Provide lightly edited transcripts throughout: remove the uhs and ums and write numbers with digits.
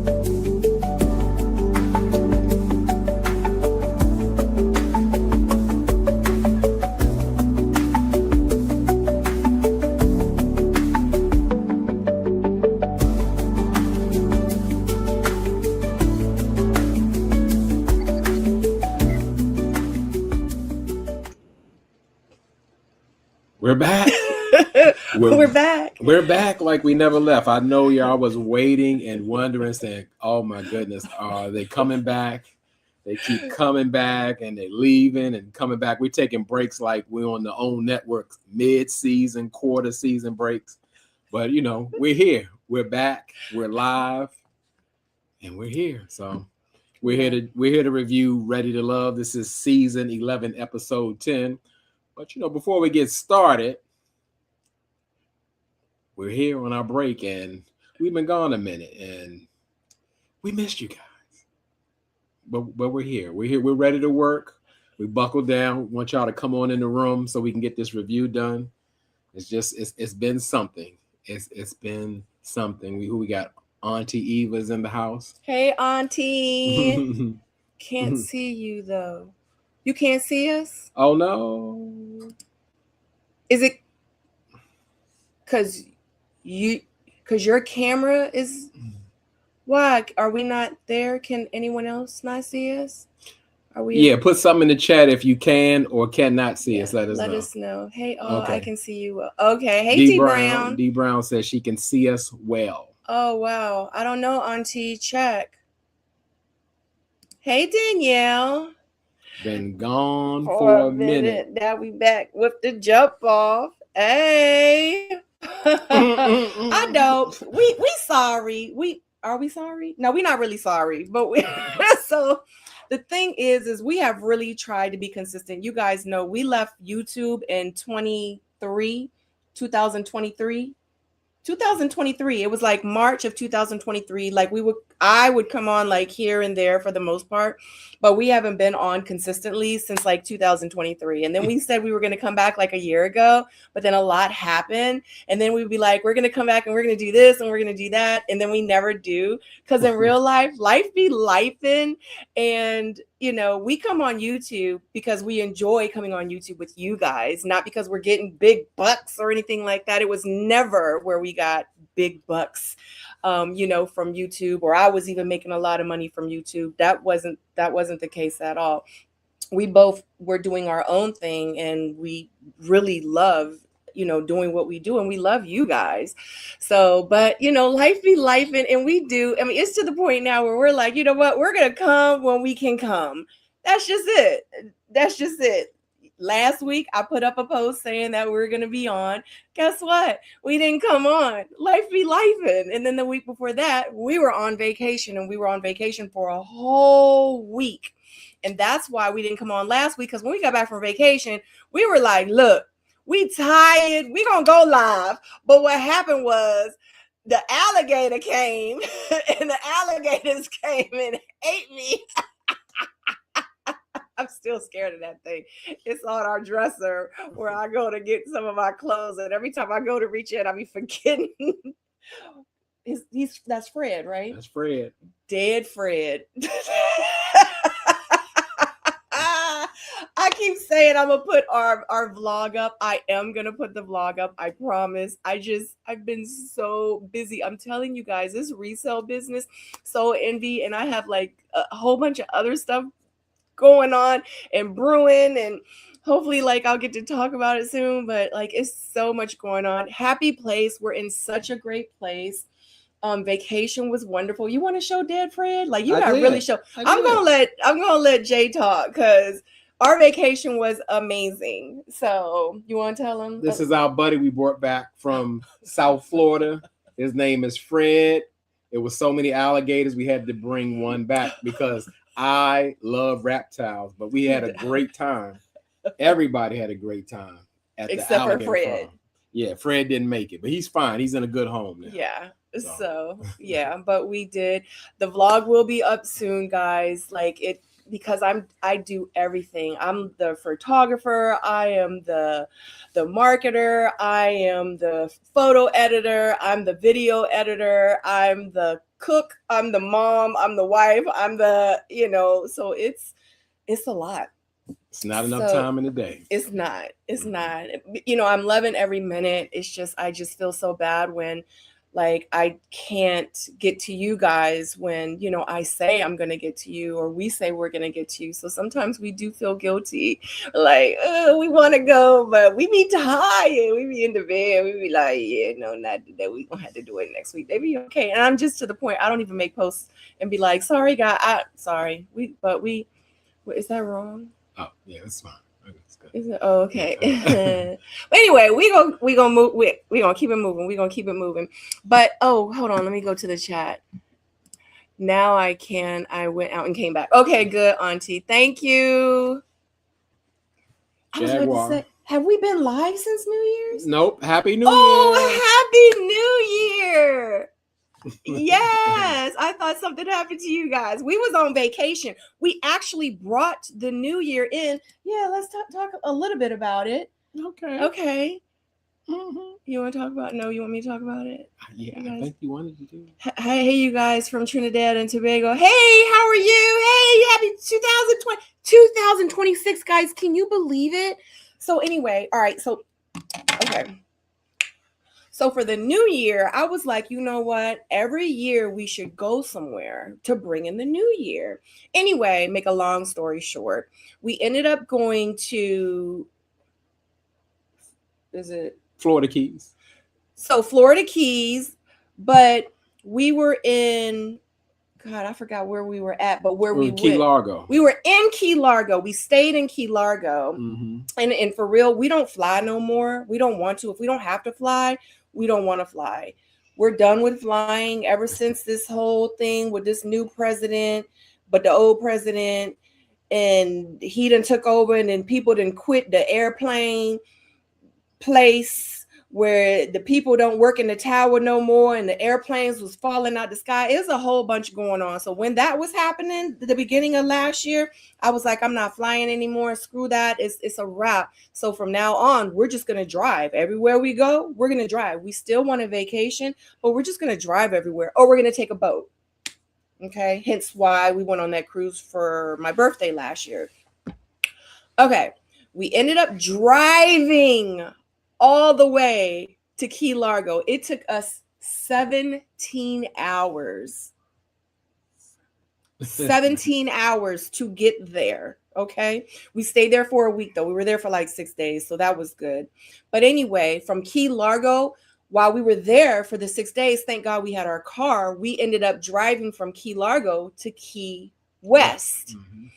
We're back. We're back. We're back like we never left. I know y'all was waiting and wondering, saying, "Oh my goodness, are they coming back?" They keep coming back and they leaving and coming back. We're taking breaks like we're on the OWN network, mid-season, quarter season breaks. But you know, we're here. We're back. We're live, and we're here. So we're here to review Ready to Love. This is season 11, episode 10. But you know, before we get started, we're here on our break, and we've been gone a minute, and we missed you guys. But we're here. We're here. We're ready to work. We buckled down. We want y'all to come on in the room so we can get this review done. It's been something. It's been something. We got Auntie Eva's in the house. Hey, Auntie. Can't see you though. You can't see us? Oh no. Is it because your camera is? Why are we not there? Can anyone else not see us? Are we? Yeah, put something in the chat if you can or cannot see us. Let us know. Hey, okay. I can see you. Okay. Hey, D Brown. D Brown says she can see us well. Oh wow. I don't know, Auntie. Check. Hey, Danielle. Been gone for a minute. Now we back with the jump off. Hey. I know. We sorry. Are we sorry? No, we're not really sorry. But so the thing is we have really tried to be consistent. You guys know we left YouTube in 2023. It was like March of 2023. Like I would come on like here and there for the most part, but we haven't been on consistently since like 2023. And then we said we were going to come back like a year ago, but then a lot happened. And then we'd be like, we're going to come back and we're going to do this and we're going to do that. And then we never do. Because in real life be lifing. And, you know, we come on YouTube because we enjoy coming on YouTube with you guys, not because we're getting big bucks or anything like that. It was never where we got big bucks, you know, from YouTube, or I was even making a lot of money from YouTube. That wasn't the case at all. We both were doing our own thing, and we really love, you know, doing what we do, and we love you guys. So, but you know, life be life, and we do. I mean, it's to the point now where we're like, you know what, we're gonna come when we can come. That's just it. Last week, I put up a post saying that we were going to be on. Guess what? We didn't come on. Life be lifing. And then the week before that, we were on vacation, and we were on vacation for a whole week. And that's why we didn't come on last week, because when we got back from vacation, we were like, look, we tired. We going to go live. But what happened was the alligator came, and the alligators came and ate me. I'm still scared of that thing. It's on our dresser where I go to get some of my clothes. And every time I go to reach in, I be forgetting. That's Fred, right? That's Fred. Dead Fred. I keep saying I'm going to put our vlog up. I am going to put the vlog up. I promise. I've been so busy. I'm telling you guys, this resale business, so envy. And I have like a whole bunch of other stuff going on and brewing, and hopefully like I'll get to talk about it soon, but like it's so much going on. Happy place. We're in such a great place. Vacation was wonderful. You want to show Dad Fred? Like you gotta really show. I'm gonna let Jay talk, because our vacation was amazing. So you want to tell him? This is our buddy we brought back from South Florida. His name is Fred. It was so many alligators, we had to bring one back because I love reptiles, but we had a great time. Everybody had a great time except for Fred. Farm. Yeah, Fred didn't make it, but he's fine. He's in a good home now. Yeah. So yeah, but we did. The vlog will be up soon, guys. Like it, because I do everything. I'm the photographer, I am the marketer, I am the photo editor, I'm the video editor, I'm the cook, I'm the mom, I'm the wife, I'm the, so it's a lot. It's not enough So, time in the day. It's not. I'm loving every minute. It's just, I just feel so bad when like I can't get to you guys when, I say I'm going to get to you, or we say we're going to get to you. So sometimes we do feel guilty. Like, we want to go, but we be tired. We be in the bed. We be like, yeah, no, not today. We going to have to do it next week. They be okay. And I'm just to the point, I don't even make posts and be like, sorry, guy. Sorry. Is that wrong? Oh, yeah, that's fine. That's good. Is it? Oh, okay. But anyway, we gonna move. We gonna keep it moving. We gonna keep it moving. But hold on, let me go to the chat. Now I went out and came back. Okay, good, Auntie. Thank you. I was about to say, have we been live since New Year's? Nope. Happy New Year. Oh, Happy New Year. Yes, I thought something happened to you guys. We was on vacation. We actually brought the new year in. Yeah, let's talk a little bit about it. Okay. Mm-hmm. You want to talk about? No, you want me to talk about it? Yeah, I think you wanted to do it. Hey, you guys from Trinidad and Tobago. Hey, how are you? Hey, happy 2026, guys. Can you believe it? So anyway, all right. So, okay. So for the new year, I was like, you know what? Every year we should go somewhere to bring in the new year. Anyway, make a long story short, we ended up going to, is it? Florida Keys. So Florida Keys, but we were in, God, I forgot where we were at, but where we went. Key Largo. We were in Key Largo. We stayed in Key Largo. Mm-hmm. And for real, we don't fly no more. We don't want to. If we don't have to fly, we don't want to fly. We're done with flying ever since this whole thing with this new president, but the old president, and he done took over, and then people done quit the airplane place where the people don't work in the tower no more, and the airplanes was falling out the sky. It was a whole bunch going on. So when that was happening at the beginning of last year, I was like, I'm not flying anymore. Screw that. It's a wrap. So from now on, we're just going to drive. Everywhere we go, we're going to drive. We still want a vacation, but we're just going to drive everywhere, or we're going to take a boat. Okay. Hence why we went on that cruise for my birthday last year. Okay. We ended up driving all the way to Key Largo. It took us 17 hours. 17 hours to get there. Okay. We stayed there for a week though. We were there for like 6 days. So that was good. But anyway, from Key Largo, while we were there for the 6 days, thank God we had our car. We ended up driving from Key Largo to Key West. Mm-hmm.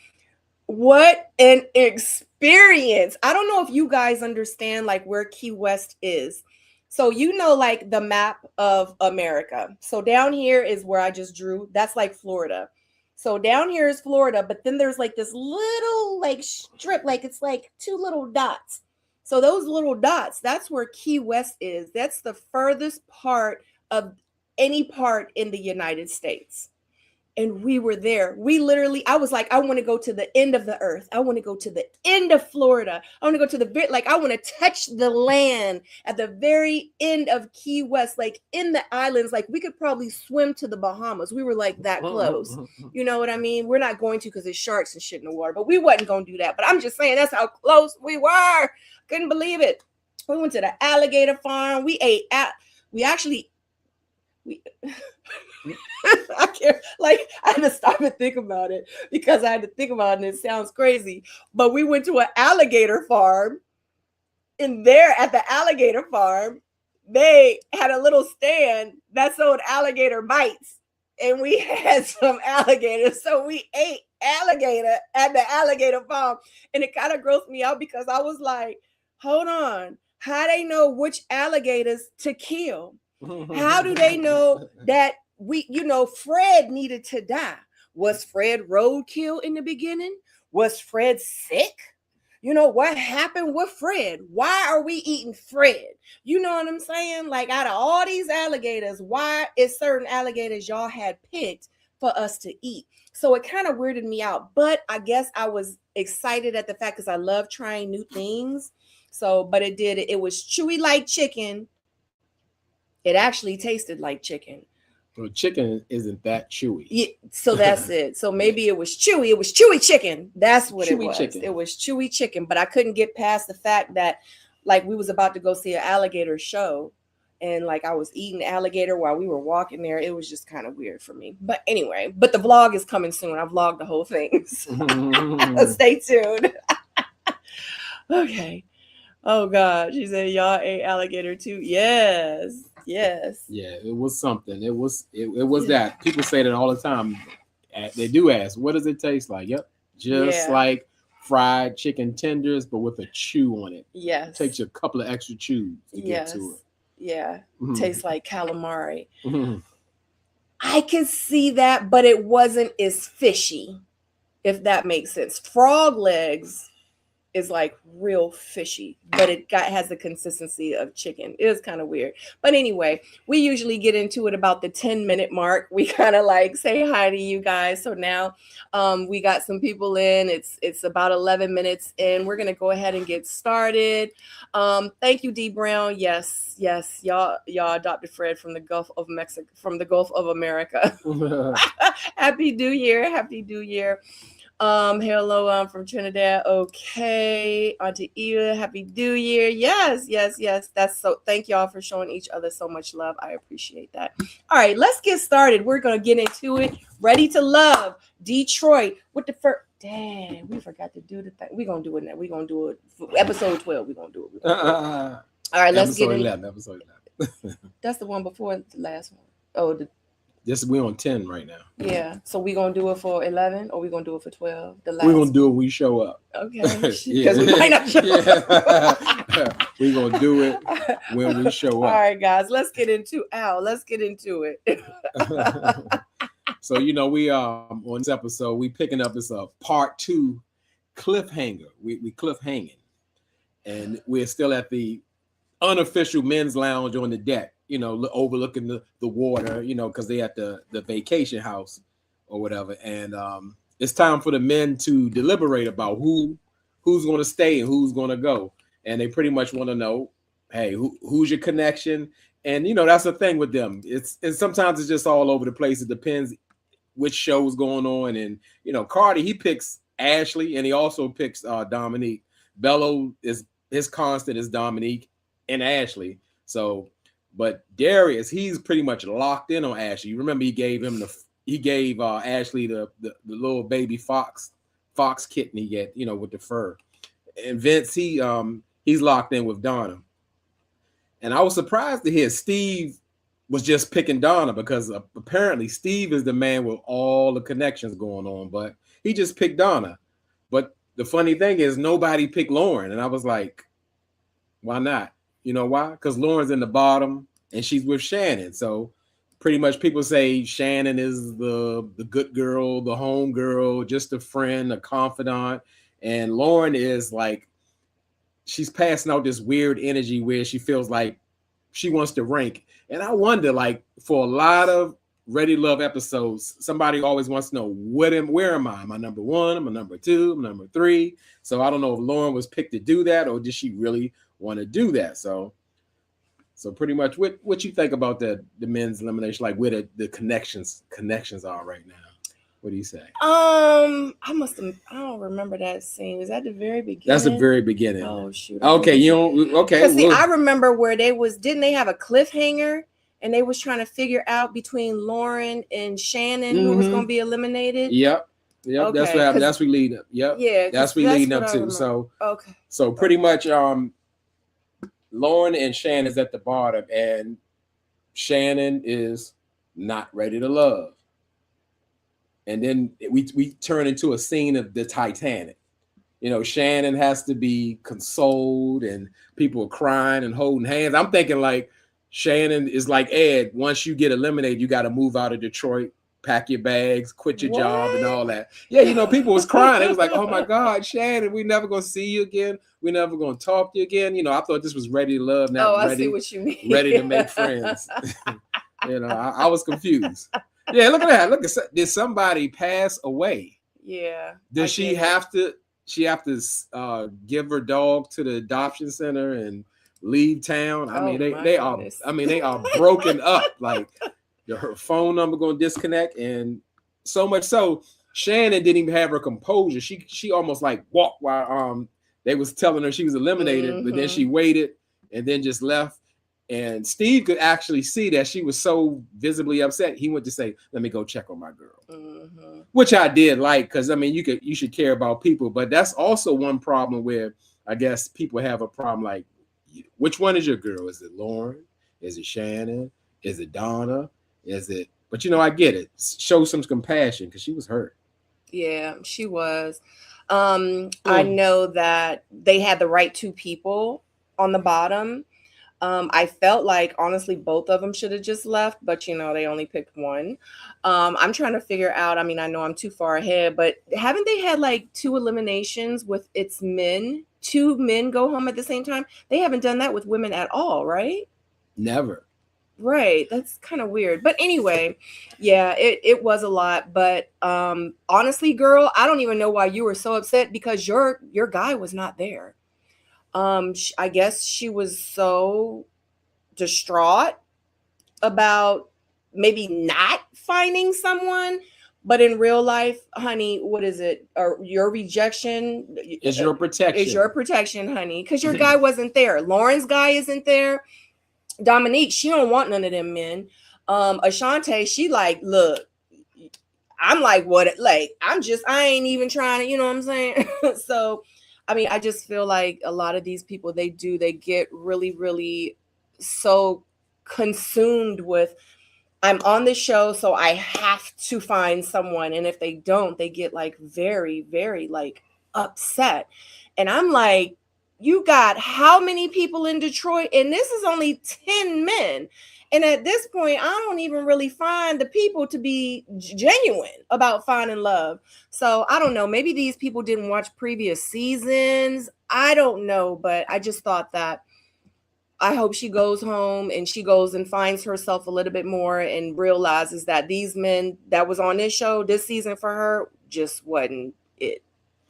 What an experience. I don't know if you guys understand like where Key West is. So, like the map of America. So down here is where I just drew. That's like Florida. So down here is Florida, but then there's like this little like strip, like it's like two little dots. So those little dots, that's where Key West is. That's the furthest part of any part in the United States. And we were there. I was like, I want to go to the end of the earth. I want to go to the end of Florida. I want to go to I want to touch the land at the very end of Key West, like in the islands. Like we could probably swim to the Bahamas. We were like that close. You know what I mean? We're not going to because there's sharks and shit in the water, but we wasn't going to do that. But I'm just saying that's how close we were. Couldn't believe it. We went to the alligator farm. We ate I can't, like, I had to stop and think about it because I had to think about it and it sounds crazy. But we went to an alligator farm, and there at the alligator farm, they had a little stand that sold alligator bites, and we had some alligators. So we ate alligator at the alligator farm, and it kind of grossed me out because I was like, hold on, how they know which alligators to kill? How do they know that Fred needed to die? Was Fred roadkill in the beginning? Was Fred sick? What happened with Fred? Why are we eating Fred? You know what I'm saying? Like out of all these alligators, why is certain alligators y'all had picked for us to eat? So it kind of weirded me out, but I guess I was excited at the fact because I love trying new things. So, but it was chewy like chicken. It actually tasted like chicken, Well, chicken isn't that chewy. Yeah, so that's it. So maybe it was chewy. It was chewy chicken. That's what it Chewy was. chicken. It was chewy chicken. But I couldn't get past the fact that, like, we was about to go see an alligator show, and like I was eating alligator while we were walking there. It was just kind of weird for me. But anyway, but the vlog is coming soon. I vlogged the whole thing. So stay tuned. Okay. Oh God, she said y'all ate alligator too. Yes. Yes. Yeah, it was something. It was that. People say that all the time. They do ask, what does it taste like? Yep. Just like fried chicken tenders, but with a chew on it. Yes. It takes you a couple of extra chews to get to it. Yeah. Mhm. Tastes like calamari. Mhm. I can see that, but it wasn't as fishy, if that makes sense. Frog legs is like real fishy, but it has the consistency of chicken. It was kind of weird. But anyway, we usually get into it about the 10-minute mark. We kind of like say hi to you guys. So now we got some people in. It's about 11 minutes in. We're gonna go ahead and get started. Thank you, D Brown. Yes, y'all adopted Fred from the Gulf of Mexico, from the Gulf of America. Happy New Year. Happy New Year. Hello, I'm from Trinidad. Okay. Auntie Eva, happy New Year. Yes. That's so, thank y'all for showing each other so much love. I appreciate that. All right, let's get started. We're going to get into it. Ready to Love, Detroit with the first. Damn, we forgot to do the thing. We're going to do it now. We're going to do it. Episode 12, we're going to do it. All right, let's get into it. Episode 11. That's the one before the last one. Oh, we're on 10 right now. Yeah. So we gonna do it for 11 or we gonna do it for 12? We're gonna do it when we show up. Okay. Because we might not show up. We're gonna do it when we show up. All right, guys. Let's get into it. So we on this episode, we picking up this part 2 cliffhanger. We cliffhanging. And we're still at the unofficial men's lounge on the deck. Overlooking the water, because they at the vacation house or whatever. And it's time for the men to deliberate about who's going to stay and who's going to go. And they pretty much want to know, hey, who's your connection? And, that's the thing with them. And sometimes it's just all over the place. It depends which show's going on. And, Cardi, he picks Ashley and he also picks Dominique. Bello his constant is Dominique and Ashley. So, but Darius, he's pretty much locked in on Ashley. You remember he gave Ashley the little baby fox kitten he get, with the fur. And Vince, he's locked in with Donna. And I was surprised to hear Steve was just picking Donna because apparently Steve is the man with all the connections going on, but he just picked Donna. But the funny thing is nobody picked Lauren. And I was like, why not? You know why? Because Lauren's in the bottom and she's with Shannon. So pretty much people say Shannon is the good girl, the home girl, just a friend, a confidant. And Lauren is like, she's passing out this weird energy where she feels like she wants to rank. And I wonder, like, for a lot of Ready to Love episodes, somebody always wants to know, where am I? Am I number 1? Am I number 2? Am I number 3? So I don't know if Lauren was picked to do that or did she really want to do that. So pretty much what you think about the men's elimination, like where the connections are right now. What do you say? I don't remember that scene. Is that the very beginning? That's the very beginning. Oh shoot. Okay, okay. Because see, I remember where didn't they have a cliffhanger and they was trying to figure out between Lauren and Shannon who was gonna be eliminated? Yep. Okay, that's what happened. That's what we lead up. Yep. Yeah. That's what we leading up to. So okay. So pretty much Lauren and Shannon's at the bottom, and Shannon is not ready to love. And then we turn into a scene of the Titanic. Shannon has to be consoled, and people are crying and holding hands. I'm thinking like Shannon is like Ed. Once you get eliminated, you got to move out of Detroit, pack your bags, quit your job, and all that. Yeah, people was crying. It was like, oh my God, Shannon, we never gonna see you again. We're never gonna talk to you again. I thought this was Ready to Love. Now I see what you mean. Ready to make friends. I was confused. Yeah, look at that. Did somebody pass away? Yeah. Does she have to? She have to give her dog to the adoption center and leave town? I mean, they are. I mean, they are broken up. Like her phone number going to disconnect, and so much so Shannon didn't even have her composure. She almost like walked while they was telling her she was eliminated, but then she waited and then just left. And Steve could actually see that she was so visibly upset. He went to say, "Let me go check on my girl," which I did like, because I mean, you should care about people, but that's also one problem where I guess people have a problem. Like, which one is your girl? Is it Lauren? Is it Shannon? Is it Donna? Is it? But I get it. Show some compassion because she was hurt. Yeah, she was. I know that they had the right two people on the bottom. I felt like honestly both of them should have just left, but they only picked one. I'm trying to figure out. I mean, I know I'm too far ahead, but haven't they had like 2 eliminations with its men? 2 men go home at the same time. They haven't done that with women at all, right? Never. Right. That's kind of weird. But anyway, yeah, it was a lot. But honestly, girl, I don't even know why you were so upset, because your guy was not there. I guess she was so distraught about maybe not finding someone, but in real life, honey, what is it? Your rejection is your protection. Is your protection, honey, because your guy wasn't there. Lauren's guy isn't there. Dominique, she don't want none of them men. Ashante, she like, look, I'm like, what? Like, I ain't even trying to, you know what I'm saying? So, I mean, I just feel like a lot of these people, they get really, really so consumed with, I'm on this show, so I have to find someone. And if they don't, they get like very, very like upset. And I'm like, you got how many people in Detroit? And this is only 10 men. And at this point, I don't even really find the people to be genuine about finding love. So I don't know. Maybe these people didn't watch previous seasons. I don't know. But I just thought that I hope she goes home and she goes and finds herself a little bit more and realizes that these men that was on this show this season for her just wasn't it.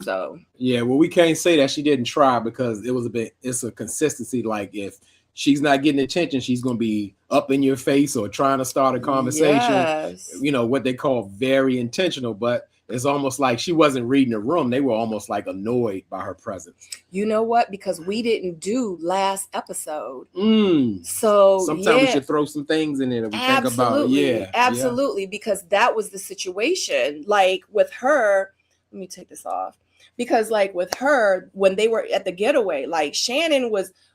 So yeah, well, we can't say that she didn't try, because it's a consistency. Like, if she's not getting attention, she's going to be up in your face or trying to start a conversation. Yes. What they call very intentional, but it's almost like she wasn't reading the room. They were almost like annoyed by her presence. You know what? Because we didn't do last episode. So sometimes we should throw some things in there that we think about. Yeah. Absolutely. Because that was the situation. Like with her, let me take this off. Because like with her, when they were at the getaway, like Shannon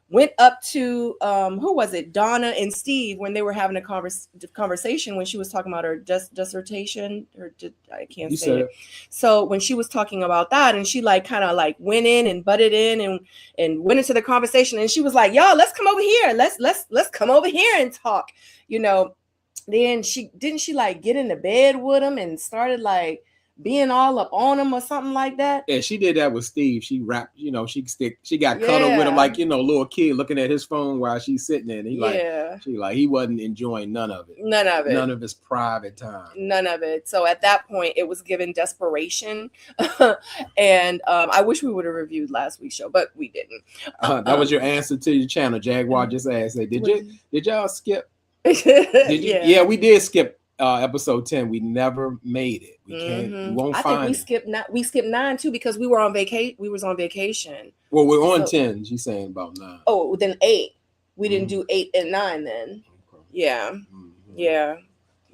went up to who was it, Donna and Steve, when they were having a conversation when she was talking about her dissertation, I can't say it. So when she was talking about that, and she like kind of like went in and butted in and went into the conversation, and she was like, y'all, let's come over here, let's come over here and talk, then she like get into bed with him and started like being all up on him or something like that. Yeah, she did that with Steve. She rapped, she got cuddled with him like, little kid looking at his phone while she's sitting there. And he wasn't enjoying none of it. None of his private time. None of it. So at that point, it was given desperation. And I wish we would have reviewed last week's show, but we didn't. That was your answer to your channel. Jaguar just asked, did y'all skip? Yeah, we did skip episode 10. We never made it. We can't. We won't find it. We skipped 9 too, because we were on vacation. We was on vacation. Well, we're on 10. She's saying about 9. Oh, then 8. We didn't do 8 and 9 then. Okay. Yeah. Yeah.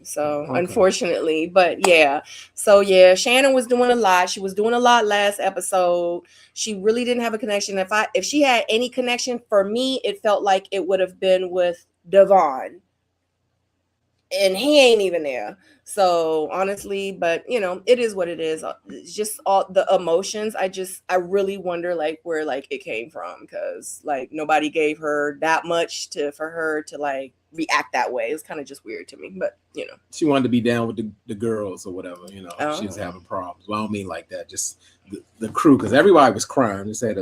So unfortunately, but yeah. So yeah, Shannon was doing a lot. She was doing a lot last episode. She really didn't have a connection. If she had any connection, for me, it felt like it would have been with Devon. And he ain't even there. So honestly, but it is what it is. It's just all the emotions. I really wonder like where like it came from, because like nobody gave her that much for her to like react that way. It's kind of just weird to me, but she wanted to be down with the girls or whatever. She was having problems. Well, I don't mean like that. Just the crew, because everybody was crying. Just had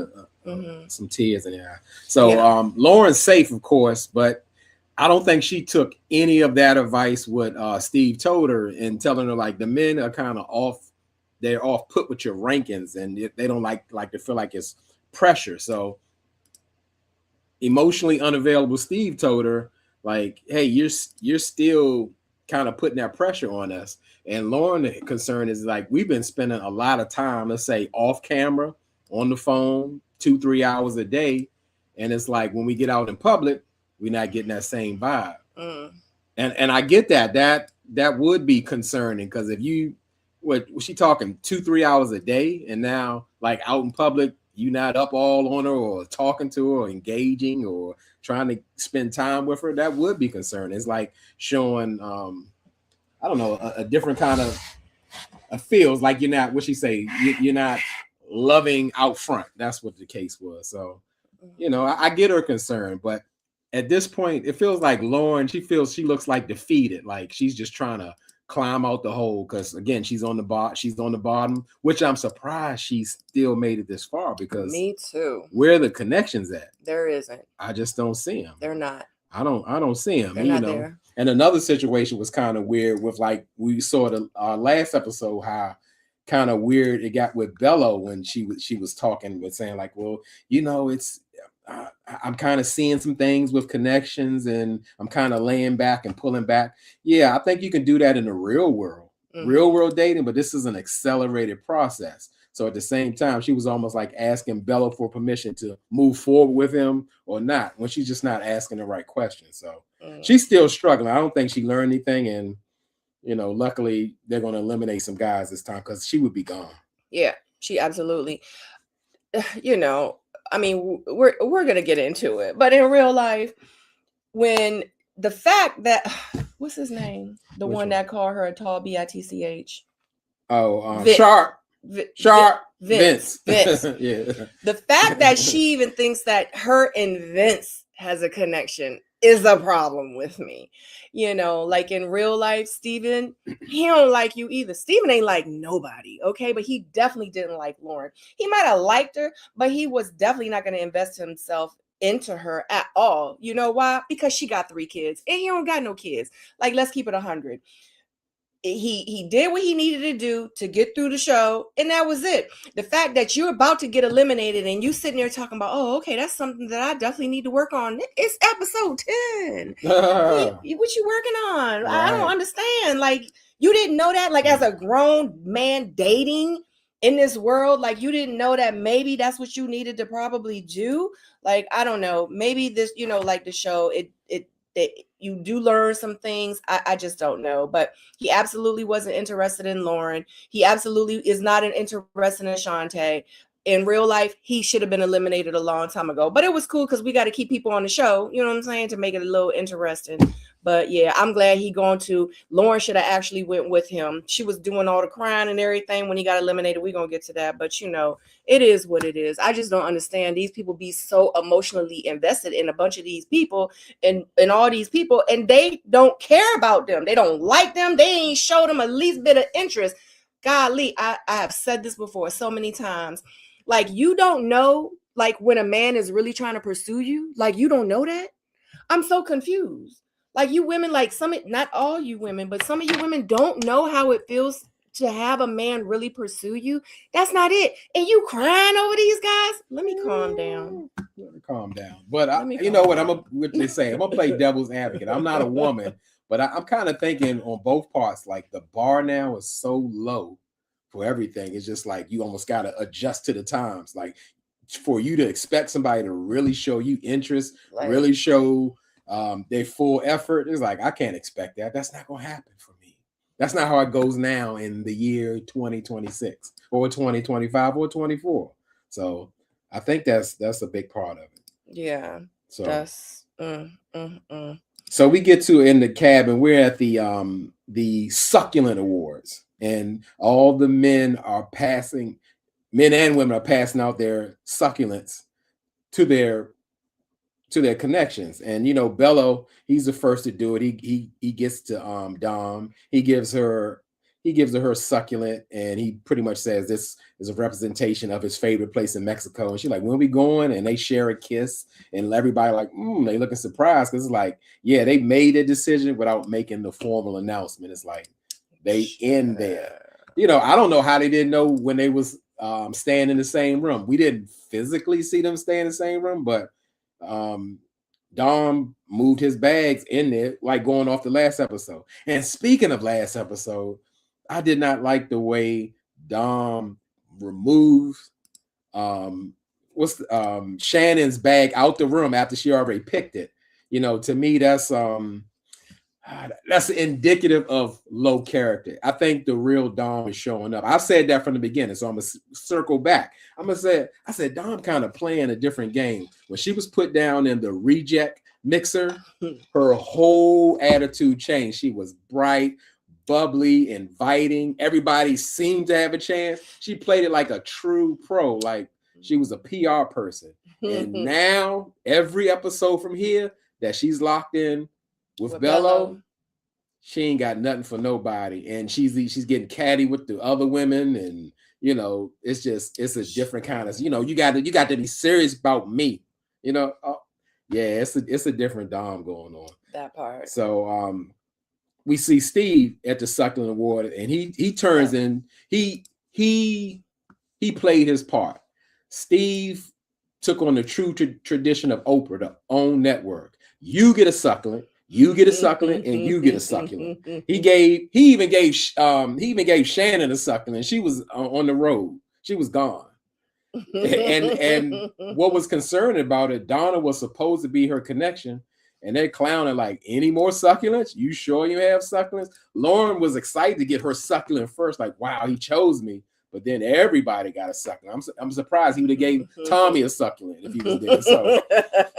some tears in their eye. So Lauren's safe, of course, but I don't think she took any of that advice what Steve told her, and telling her like the men are kind of off. They're off put with your rankings, and they don't like to feel like it's pressure. So emotionally unavailable Steve told her like, hey, you're still kind of putting that pressure on us. And Lauren's concern is like we've been spending a lot of time, let's say off camera, on the phone, 2-3 hours a day. And it's like when we get out in public, we're not getting that same vibe. And I get that. That would be concerning because if you what was she talking 2-3 hours a day, and now like out in public, you not up all on her or talking to her or engaging or trying to spend time with her, that would be concerning. It's like showing I don't know, a different kind of feels like you're not what she say, you're not loving out front. That's what the case was. So, you know, I get her concern, but at this point, it feels like Lauren, she looks like defeated, like she's just trying to climb out the hole because again, she's on the bottom, which I'm surprised she still made it this far because me too. Where are the connections at? There isn't. I just don't see them. They're not. I don't see them. They're and, not you know, there. And another situation was kind of weird with like we saw the last episode how kind of weird it got with Bella when she was talking with saying like, well, you know, it's I'm kind of seeing some things with connections and I'm kind of laying back and pulling back. Yeah, I think you can do that in the real world, real world dating, but this is an accelerated process. So at the same time, she was almost like asking Bella for permission to move forward with him or not when she's just not asking the right questions. So she's still struggling. I don't think she learned anything. And, you know, luckily they're going to eliminate some guys this time because she would be gone. Yeah, she absolutely, you know, I mean, we're going to get into it, but in real life, when the fact that, what's his name? The Which one that called her a tall bitch. Oh, Vince. Sharp. Vince. Yeah. The fact that she even thinks that her and Vince has a connection is a problem with me. You know, like in real life, Steven, he don't like you either. Steven ain't like nobody, okay? But he definitely didn't like Lauren. He might have liked her, but he was definitely not going to invest himself into her at all. You know why? Because she got 3 kids and he don't got no kids. Like, let's keep it 100. He did what he needed to do to get through the show, and that was it. The fact that you're about to get eliminated and you sitting there talking about, oh, okay, that's something that I definitely need to work on. It's episode 10. What you working on? Right. I don't understand. Like, you didn't know that? Like, as a grown man dating in this world, like, you didn't know that maybe that's what you needed to probably do? Like, I don't know. Maybe this, you know, like the show, you do learn some things. I just don't know. But he absolutely wasn't interested in Lauren. He absolutely is not interested in Shantae. In real life, he should have been eliminated a long time ago. But it was cool because we got to keep people on the show, you know what I'm saying, to make it a little interesting. But yeah, I'm glad he gone to. Lauren should have actually went with him. She was doing all the crying and everything when he got eliminated. We're going to get to that. But, you know, it is what it is. I just don't understand. These people be so emotionally invested in a bunch of these people and all these people, and they don't care about them. They don't like them. They ain't showed them at least bit of interest. Golly, I have said this before so many times. Like, you don't know, like, when a man is really trying to pursue you. Like, you don't know that. I'm so confused. Like, you women, like not all you women, but some of you women don't know how it feels to have a man really pursue you. That's not it. And you crying over these guys? Let me calm down. Calm down. But you know what they say, I'm gonna play devil's advocate. I'm not a woman, but I'm kind of thinking on both parts. Like, the bar now is so low for everything. It's just like you almost got to adjust to the times. Like, for you to expect somebody to really show you interest, really show their full effort, it's like, I can't expect that. That's not going to happen for me. That's not how it goes now in the year 2026 or 2025 or 24. So I think that's a big part of it. Yeah. So that's So we get to in the cabin. We're at the succulent awards, and all the men and women are passing out their succulents to their connections. And you know, Bello, he's the first to do it. He gets to Dom. He gives her her succulent, and he pretty much says this is a representation of his favorite place in Mexico. And she's like, when we going? And they share a kiss, and everybody like, they looking surprised because it's like, yeah, they made a decision without making the formal announcement. It's like they in there. You know, I don't know how they didn't know when they was staying in the same room. We didn't physically see them stay in the same room, but Dom moved his bags in there, like going off the last episode. And speaking of last episode, I did not like the way Dom removed Shannon's bag out the room after she already picked it. To me, that's indicative of low character. I think the real Dom is showing up. I said that from the beginning, so I'm gonna circle back. I said Dom kind of playing a different game. When she was put down in the reject mixer, her whole attitude changed. She was bright, bubbly, inviting. Everybody seemed to have a chance. She played it like a true pro, like she was a PR person. And now every episode from here that she's locked in with Bello, she ain't got nothing for nobody, and she's getting catty with the other women, and it's a different kind of you got to be serious about me, yeah, it's a different Dom going on. That part. So we see Steve at the Succulent Award, and he turns in, he played his part. Steve took on the true tradition of Oprah, the own network. You get a succulent, you get a succulent, and you get a succulent. He even gave Shannon a succulent. She was on the road. She was gone. And what was concerning about it, Donna was supposed to be her connection, and they're clowning like, any more succulents? You sure you have succulents? Lauren was excited to get her succulent first, like, wow, he chose me. But then everybody got a succulent. I'm surprised he would have gave Tommy a succulent if he was there.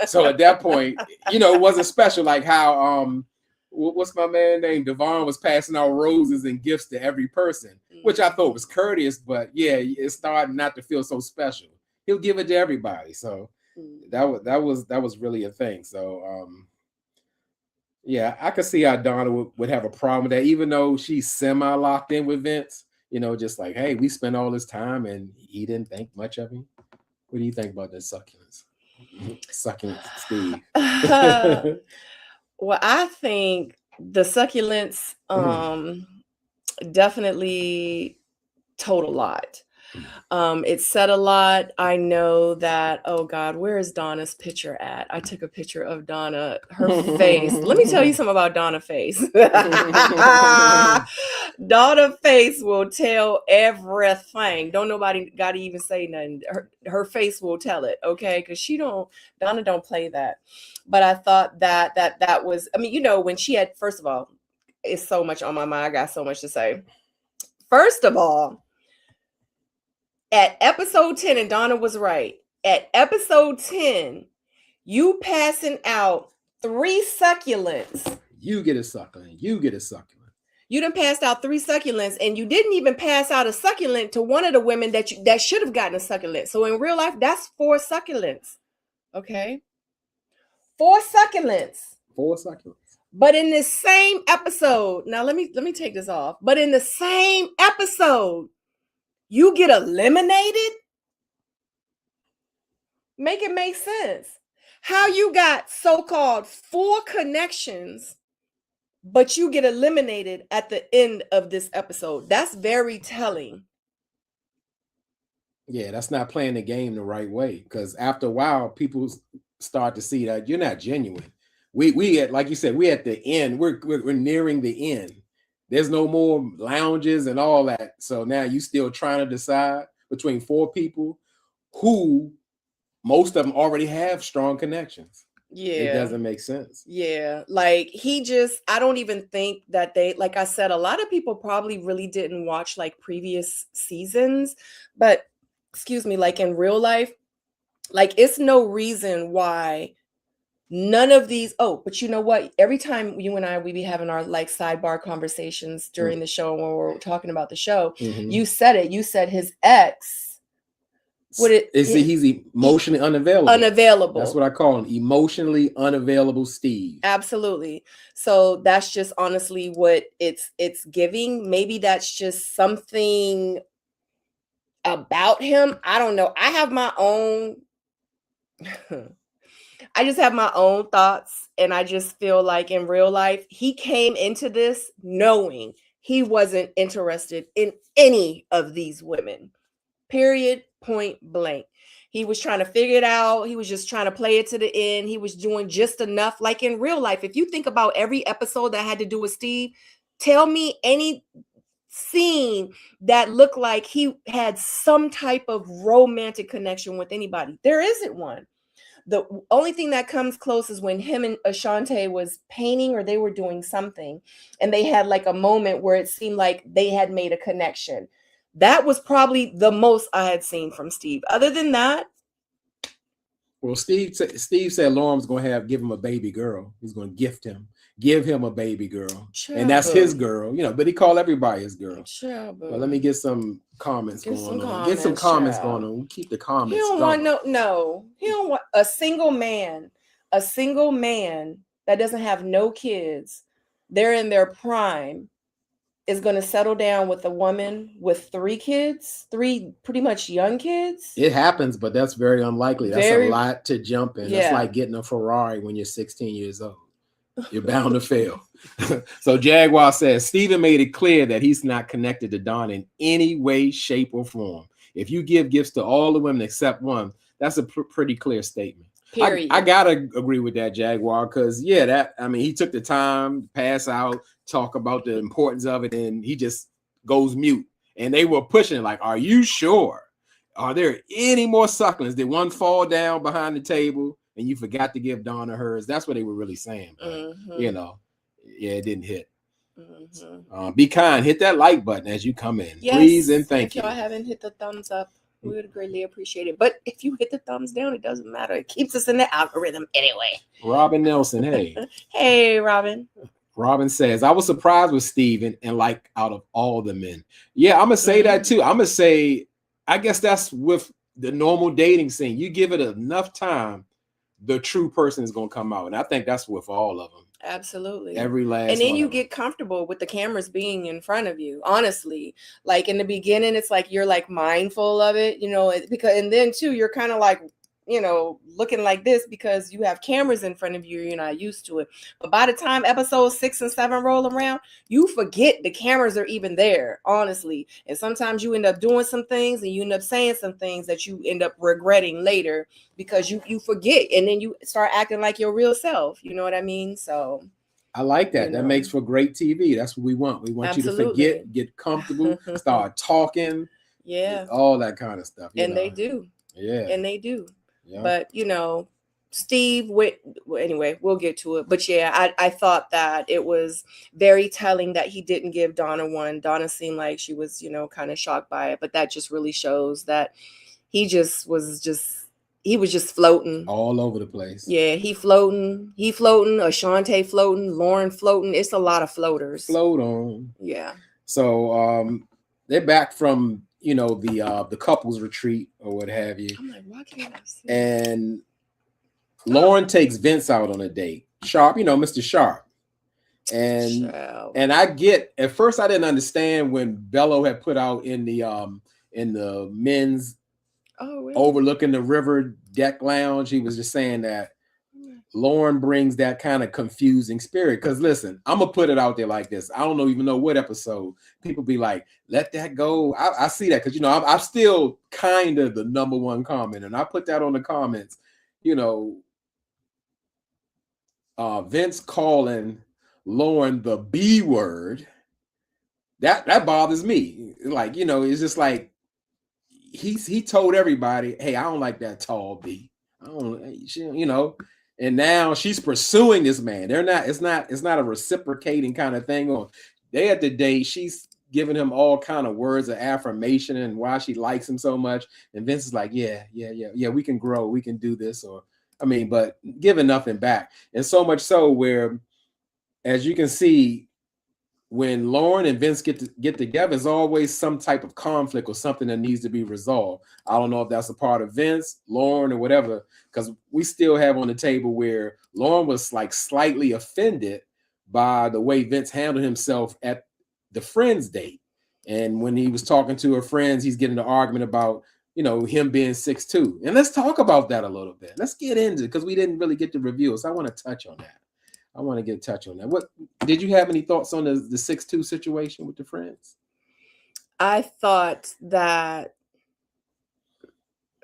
So at that point, it wasn't special. Like how what's my man name? Devon was passing out roses and gifts to every person, which I thought was courteous. But yeah, it started not to feel so special. He'll give it to everybody. So that was really a thing. So yeah, I could see how Donna would have a problem with that, even though she's semi locked in with Vince. Just like, hey, we spent all this time and he didn't think much of me. What do you think about the succulents? Succulent Steve. Well, I think the succulents definitely told a lot. It said a lot. I know that, oh God, where is Donna's picture at? I took a picture of Donna, her face. Let me tell you something about Donna's face. Donna's face will tell everything. Don't nobody got to even say nothing. Her face will tell it, okay? Because Donna don't play that. But I thought that was, when she had, first of all, it's so much on my mind. I got so much to say. First of all, at episode 10, and Donna was right, at episode 10, you passing out 3 succulents. You get a succulent. You get a succulent. You done passed out 3 succulents, and you didn't even pass out a succulent to one of the women that should have gotten a succulent. So in real life, that's 4 succulents. Okay? 4 succulents. 4 succulents. But in this same episode, now let me take this off. But in the same episode, you get eliminated? Make it make sense. How you got so-called 4 connections, but you get eliminated at the end of this episode. That's very telling. Yeah, that's not playing the game the right way. Because after a while, people start to see that you're not genuine. We at, like you said, we at the end. We're nearing the end. There's no more lounges and all that. So now you still trying to decide between 4 people who most of them already have strong connections. Yeah. It doesn't make sense. Yeah. Like I don't even think that like I said, a lot of people probably really didn't watch like previous seasons, but excuse me, like in real life, like it's no reason why none of these. Oh, but you know what? Every time you and I, we be having our like sidebar conversations during the show when we're talking about the show. You said it. You said his ex. He's emotionally unavailable. Unavailable. That's what I call him. Emotionally unavailable Steve. Absolutely. So that's just honestly what it's giving. Maybe that's just something about him. I don't know. I have my own. I just have my own thoughts, and I just feel like in real life, he came into this knowing he wasn't interested in any of these women. Period. Point blank. He was trying to figure it out. He was just trying to play it to the end. He was doing just enough. Like in real life, if you think about every episode that had to do with Steve, tell me any scene that looked like he had some type of romantic connection with anybody. There isn't one. The only thing that comes close is when him and Ashante was painting or they were doing something and they had like a moment where it seemed like they had made a connection. That was probably the most I had seen from Steve. Other than that, well, Steve said Lauren's going to give him a baby girl. He's going to give him a baby girl, and that's his girl, but he called everybody his girl. Well, let me get some comments going on. Get some comments going on. We keep the comments. He don't going. want no. He don't want a single man that doesn't have no kids. They're in their prime. Is going to settle down with a woman with 3 kids, 3 pretty much young kids. It happens, but that's very unlikely. That's a lot to jump in. It's like getting a Ferrari when you're 16 years old. You're bound to fail. So Jaguar says, Steven made it clear that he's not connected to Don in any way, shape, or form. If you give gifts to all the women except one, that's a pretty clear statement. Period. I gotta agree with that, Jaguar, because he took the time to pass out, talk about the importance of it, and he just goes mute. And they were pushing like, are you sure? Are there any more succulents? Did one fall down behind the table and you forgot to give Donna hers? That's what they were really saying. But, it didn't hit. Be kind. Hit that like button as you come in. Yes, please and thank you. If y'all haven't hit the thumbs up, we would greatly appreciate it. But if you hit the thumbs down, it doesn't matter. It keeps us in the algorithm anyway. Robin Nelson, hey. Hey, Robin. Robin says, I was surprised with Steven and like out of all the men. Yeah, I'm going to say that too. I'm going to say, I guess that's with the normal dating scene. You give it enough time, the true person is going to come out. And I think that's with all of them. Absolutely. Every last and then you get comfortable with the cameras being in front of you. Honestly, like in the beginning, it's like you're like mindful of it, because and then too, you're kind of like, looking like this because you have cameras in front of you. You're not used to it. But by the time episodes 6 and 7 roll around, you forget the cameras are even there, honestly. And sometimes you end up doing some things and you end up saying some things that you end up regretting later because you forget. And then you start acting like your real self. You know what I mean? So I like that. That makes for great TV. That's what we want. We want you to forget, get comfortable, start talking. Yeah. All that kind of stuff. And they do. Yeah. And they do. Yeah. But Steve anyway, we'll get to it. But yeah, I thought that it was very telling that he didn't give Donna one. Donna seemed like she was, kind of shocked by it, but that just really shows that he was just floating all over the place. Yeah, he floating, Ashante floating, Lauren floating. It's a lot of floaters. Float on. Yeah. So they're back from the couples retreat or what have you. I'm like, why can't I see? And Lauren takes Vince out on a date. Sharp, Mr. Sharp. And I get, at first I didn't understand when Bello had put out in the men's overlooking the river deck lounge, he was just saying that Lauren brings that kind of confusing spirit. Because listen, I'm gonna put it out there like this. I don't even know what episode people be like, let that go. I see that because I'm still kind of the number one comment, and I put that on the comments. Vince calling Lauren the B word, that bothers me. Like, it's just like he told everybody, hey, I don't like that tall B. I don't, and now she's pursuing this man. It's not a reciprocating kind of thing. On day at the day, she's giving him all kind of words of affirmation and why she likes him so much. And Vince is like, yeah, we can grow, we can do this, but giving nothing back. And so much so where, as you can see, when Lauren and Vince get together, there's always some type of conflict or something that needs to be resolved. I don't know if that's a part of Vince, Lauren, or whatever, because we still have on the table where Lauren was like slightly offended by the way Vince handled himself at the friends date. And when he was talking to her friends, he's getting an argument about, him being 6'2". And let's talk about that a little bit. Let's get into it because we didn't really get the review. So I want to touch on that. What did you have any thoughts on the 6'2" situation with the friends? I thought that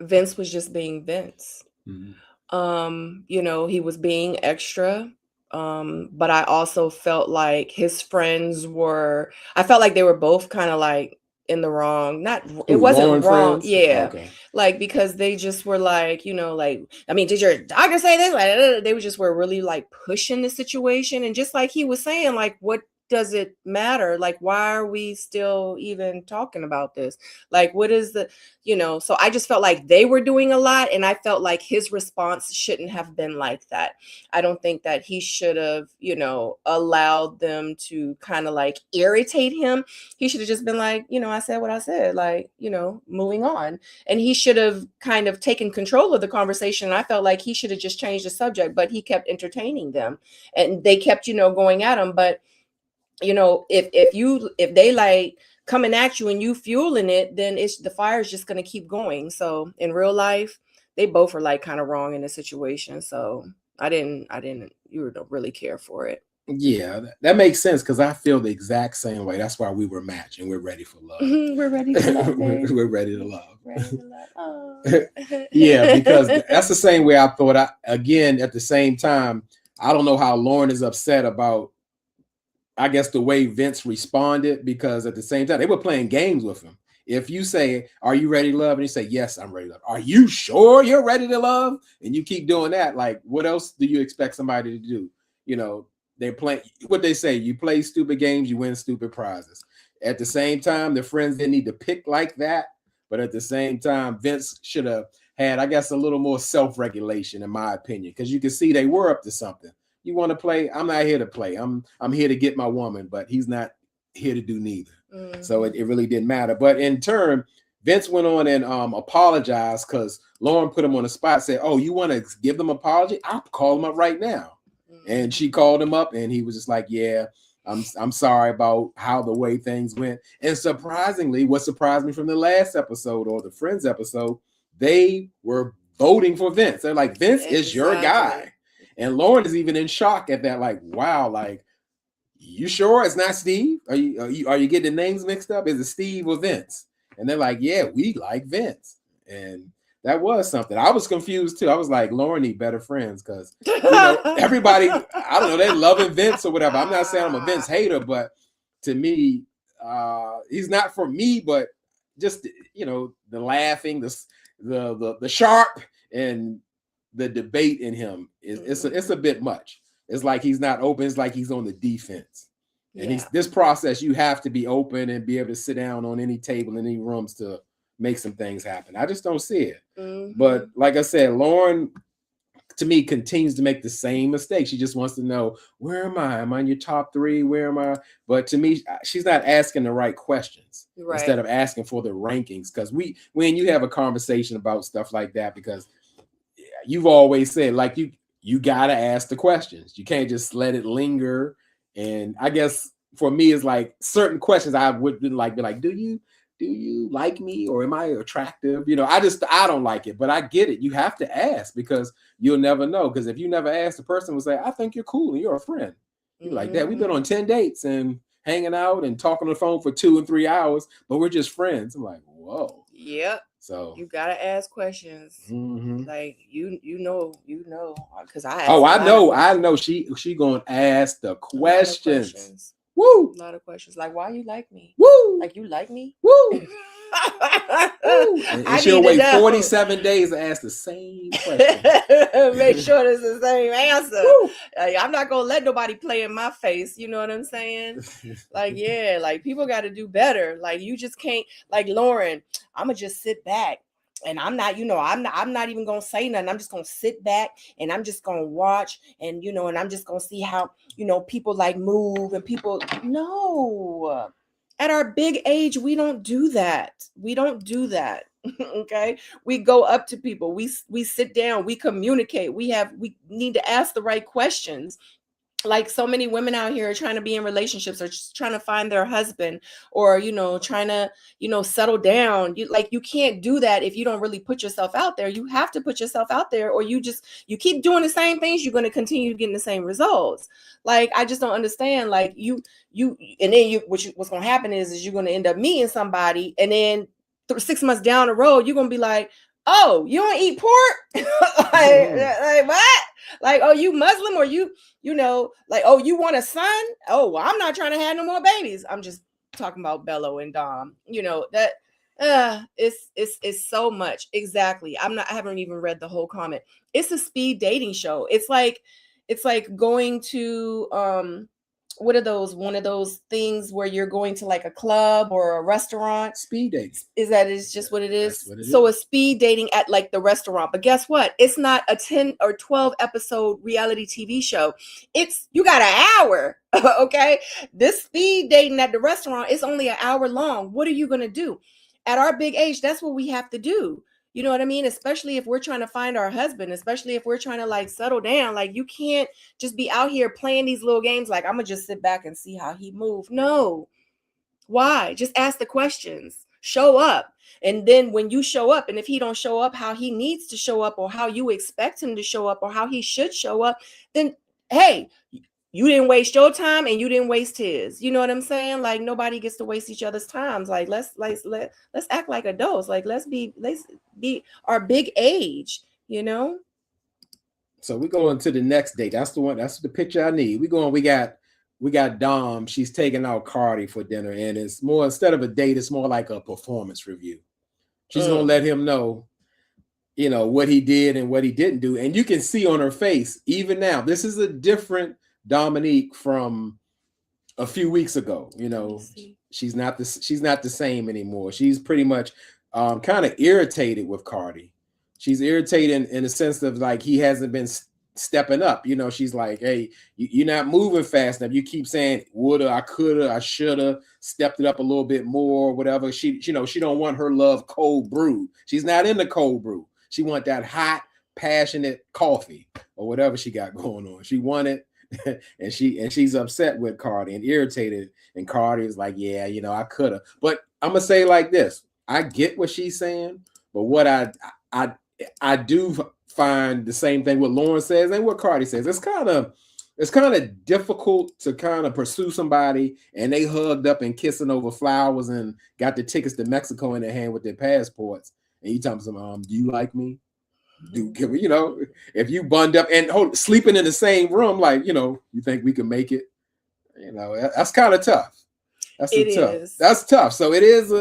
Vince was just being Vince. You know, he was being extra. But I also felt like his friends were, I felt like they were both kind of like in the wrong. Not, it Who, wasn't Lauren wrong. friends? Yeah. Okay. Like, because they just were like, you know, like, I mean, did your doctor say this? Like, they were really like pushing the situation. And just like he was saying, like, what does it matter? Like, why are we still even talking about this? Like, what is the, you know? So I just felt like they were doing a lot, and I felt like his response shouldn't have been like that. I don't think that he should have, you know, allowed them to kind of like irritate him. He should have just been like, you know, I said what I said, like, you know, moving on. And he should have kind of taken control of the conversation. I felt like he should have just changed the subject, but he kept entertaining them, and they kept, you know, going at him. But you know, if they like coming at you and you fueling it, then it's the fire is just going to keep going. So in real life, they both are like kind of wrong in the situation. So I didn't you don't really care for it. Yeah, that makes sense because I feel the exact same way. That's why we were matched and we're ready for love. We're ready for love. We're ready to love. Ready to love. Oh. Yeah, because that's the same way I thought. Again, at the same time, I don't know how Lauren is upset about, I guess, the way Vince responded, because at the same time, they were playing games with him. If you say, "Are you ready to love?" and you say, "Yes, I'm ready to love." Are you sure you're ready to love? And you keep doing that, like, what else do you expect somebody to do? You know, they play what they say, you play stupid games, you win stupid prizes. At the same time, the friends didn't need to pick like that. But at the same time, Vince should have had, I guess, a little more self-regulation, in my opinion, because you can see they were up to something. You want to play? I'm not here to play. I'm here to get my woman, but he's not here to do neither. Mm-hmm. So it really didn't matter. But in turn, Vince went on and apologized because Lauren put him on the spot, said, "Oh, you want to give them an apology? I'll call him up right now." Mm-hmm. And she called him up, and he was just like, "Yeah, I'm sorry about how the way things went." And surprisingly, what surprised me from the last episode or the Friends episode, they were voting for Vince. They're like, "Vince is your guy." And Lauren is even in shock at that, like, wow, like, you sure it's not Steve? Are you getting the names mixed up? Is it Steve or Vince? And they're like, yeah, we like Vince. And that was something. I was confused too. I was like, Lauren need better friends, because, you know, everybody, I don't know, they're loving Vince or whatever. I'm not saying I'm a Vince hater, but to me, he's not for me. But just, you know, the laughing, the sharp, and the debate in him is it's a bit much. It's like he's not open. It's like he's on the defense. And this process, you have to be open and be able to sit down on any table in any rooms to make some things happen. I just don't see it. Mm-hmm. But like I said, Lauren, to me, continues to make the same mistake. She just wants to know, where am I? Am I in your top 3? Where am I? But to me, she's not asking the right questions, right, instead of asking for the rankings. Because when you have a conversation about stuff like that, because you've always said, like, you got to ask the questions. You can't just let it linger. And I guess for me, it's like certain questions I would be like, do you like me, or am I attractive? You know, I don't like it, but I get it. You have to ask, because you'll never know. Because if you never ask, the person will say, I think you're cool and you're a friend. You're like that. We've been on 10 dates and hanging out and talking on the phone for 2 and 3 hours, but we're just friends. I'm like, whoa. Yep. So you gotta ask questions. Mm-hmm. Like you know, because I know she gonna ask the questions. Woo! A lot of questions. Like, why you like me? Woo! Like, you like me? Woo! Woo! And she'll wait 47 days to ask the same question. Make sure it's the same answer. I'm not gonna let nobody play in my face. You know what I'm saying? Like, yeah, like, people got to do better. Like, you just can't, like, Lauren, I'm gonna just sit back. And I'm not even gonna say nothing. I'm just gonna sit back and I'm just gonna watch, and and I'm just gonna see how people like move, and people. No, at our big age, we don't do that. Okay, we go up to people. We sit down. We communicate. We need to ask the right questions. Like, so many women out here are trying to be in relationships, or just trying to find their husband, or trying to settle down. You can't do that if you don't really put yourself out there. You have to put yourself out there, or you keep doing the same things, you're going to continue getting the same results. Like, I just don't understand. Like, you and then what's going to happen is you're going to end up meeting somebody, and then 6 months down the road, you're going to be like, oh, you don't eat pork? like what? Like, oh, you Muslim, or you know, like, oh, you want a son? Oh, well, I'm not trying to have no more babies. I'm just talking about Bello and Dom. You know, that it's so much. Exactly. I haven't even read the whole comment. It's a speed dating show. It's like going to what are those, one of those things where you're going to like a club or a restaurant? Speed dating. Is just what it is. So a speed dating at like the restaurant. But guess what? It's not a 10 or 12 episode reality TV show. You got an hour. Okay. This speed dating at the restaurant is only an hour long. What are you going to do? At our big age, that's what we have to do. You know what I mean? Especially if we're trying to find our husband, especially if we're trying to like settle down. Like, you can't just be out here playing these little games. Like, I'm gonna just sit back and see how he moves. No. Why? Just ask the questions. Show up. And then when you show up, and if he don't show up how he needs to show up, or how you expect him to show up, or how he should show up, then hey, you didn't waste your time and you didn't waste his. You know what I'm saying? Like, nobody gets to waste each other's times. Like, let's act like adults. Like, let's be our big age, you know? So we go into the next date. That's the one. That's the picture I need. We got Dom. She's taking out Cardi for dinner, and it's more, instead of a date, it's more like a performance review. She's gonna let him know, you know, what he did and what he didn't do. And you can see on her face, even now, this is a different Dominique from a few weeks ago. You know, she's not the same anymore. She's pretty much kind of irritated with Cardi. She's irritated in the sense of like, he hasn't been stepping up. You know, she's like, hey, you're not moving fast enough. You keep saying woulda, I coulda, I shoulda, stepped it up a little bit more, whatever. She don't want her love cold brew. She's not into cold brew. She want that hot, passionate coffee or whatever she got going on. She want it. and she's upset with Cardi and irritated, and Cardi is like, yeah, you know, I coulda. But I'm gonna say like this, I get what she's saying, but what I do find the same thing what Lauren says and what Cardi says. It's kind of difficult to kind of pursue somebody and they hugged up and kissing over flowers and got the tickets to Mexico in their hand with their passports, and you tell them, do you like me? You know, if you bundled up and sleeping in the same room, like, you know, you think we can make it? You know, that's kind of tough. That's tough. So it is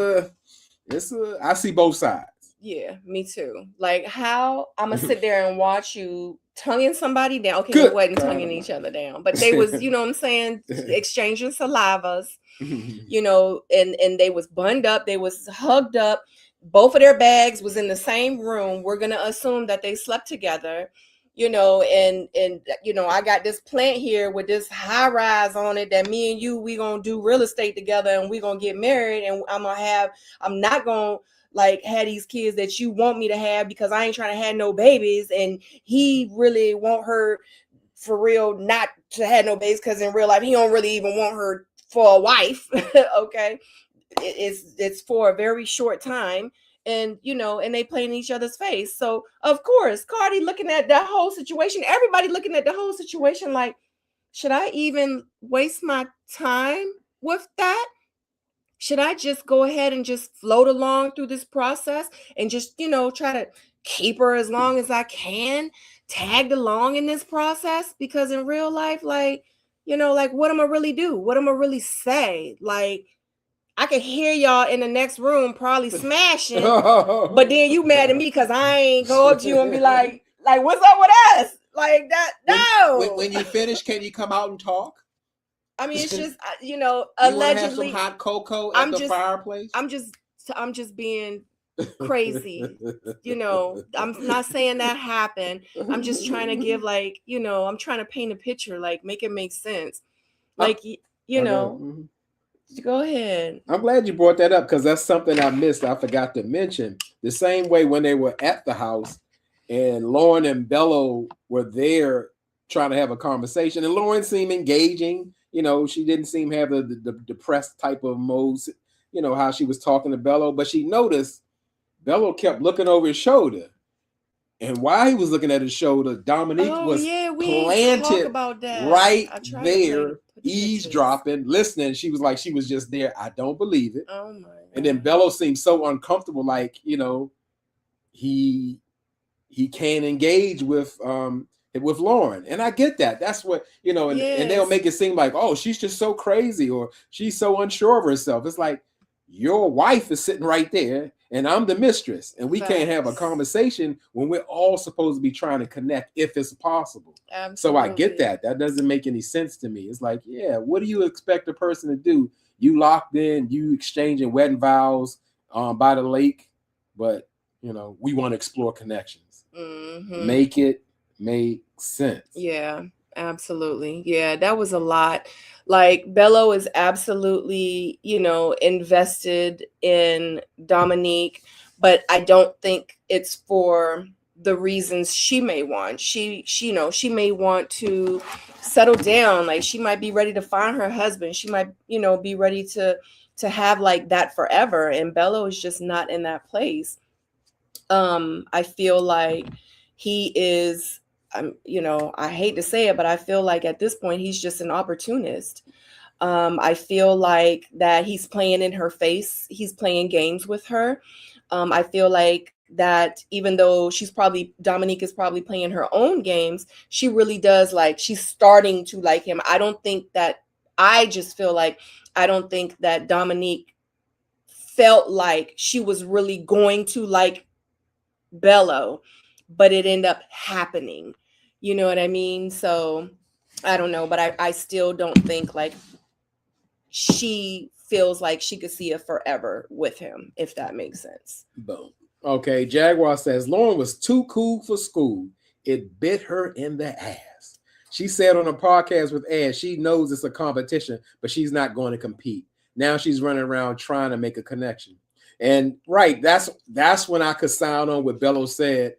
I see both sides. Yeah, me too. Like, how I'm gonna sit there and watch you tonguing somebody down. Okay, Good. They wasn't tonguing each other down, but they was, you know what I'm saying, exchanging salivas, you know, and they was bunned up, they was hugged up. Both of their bags was in the same room. We're gonna assume that they slept together, you know, and you know, I got this plant here with this high rise on it that me and you, we gonna do real estate together and we gonna get married, and I'm not gonna like have these kids that you want me to have, because I ain't trying to have no babies, and he really want her for real not to have no babies, because in real life he don't really even want her for a wife. Okay, it's for a very short time, and you know, and they play in each other's face. So of course Cardi looking at that whole situation, everybody looking at the whole situation like, should I even waste my time with that? Should I just go ahead and just float along through this process and just, you know, try to keep her as long as I can, tagged along in this process? Because in real life, like, you know, like, what am I really do? What am I really say? Like, I can hear y'all in the next room probably smashing, but then you mad at me because I ain't go up to you and be like, what's up with us? Like that? No. When you finish, can you come out and talk? I mean, it's just, you know, you allegedly. Have some hot cocoa at the fireplace. I'm just being crazy. You know, I'm not saying that happened. I'm just trying to give, like, you know, I'm trying to paint a picture, like make it make sense. Like, you know. Mm-hmm. Go ahead. I'm glad you brought that up, because that's something I missed. I forgot to mention. The same way when they were at the house and Lauren and Bello were there trying to have a conversation, and Lauren seemed engaging. You know, she didn't seem to have the depressed type of modes, you know, how she was talking to Bello, but she noticed Bello kept looking over his shoulder. And while he was looking at his shoulder, Dominique was planted right there, eavesdropping, listening. She was like, she was just there. I don't believe it. Oh my God. And then Bello seemed so uncomfortable, like, you know, he can't engage with Lauren. And I get that. That's what, and they'll make it seem like, oh, she's just so crazy or she's so unsure of herself. It's like your wife is sitting right there and I'm the mistress. And we can't have a conversation when we're all supposed to be trying to connect if it's possible. Absolutely. So I get that. That doesn't make any sense to me. It's like, yeah, what do you expect a person to do? You locked in, you exchanging wedding vows by the lake, but we want to explore connections. Mm-hmm. Make it make sense. Yeah, absolutely. Yeah, that was a lot. Like Bello is absolutely, invested in Dominique, but I don't think it's for the reasons she may want. She may want to settle down. Like she might be ready to find her husband. She might, be ready to have like that forever. And Bello is just not in that place. I feel like he is, I hate to say it, but I feel like at this point, he's just an opportunist. I feel like that he's playing in her face. He's playing games with her. I feel like that even though Dominique is probably playing her own games, she really does she's starting to like him. I don't think that Dominique felt like she was really going to like Bello, but it ended up happening. You know what I mean? So I don't know, but I still don't think she feels like she could see it forever with him, if that makes sense. Boom. Okay, Jaguar says Lauren was too cool for school. It bit her in the ass. She said on a podcast with Ed, she knows it's a competition, but she's not going to compete. Now she's running around trying to make a connection. And right, that's when I could sound on what Bello said.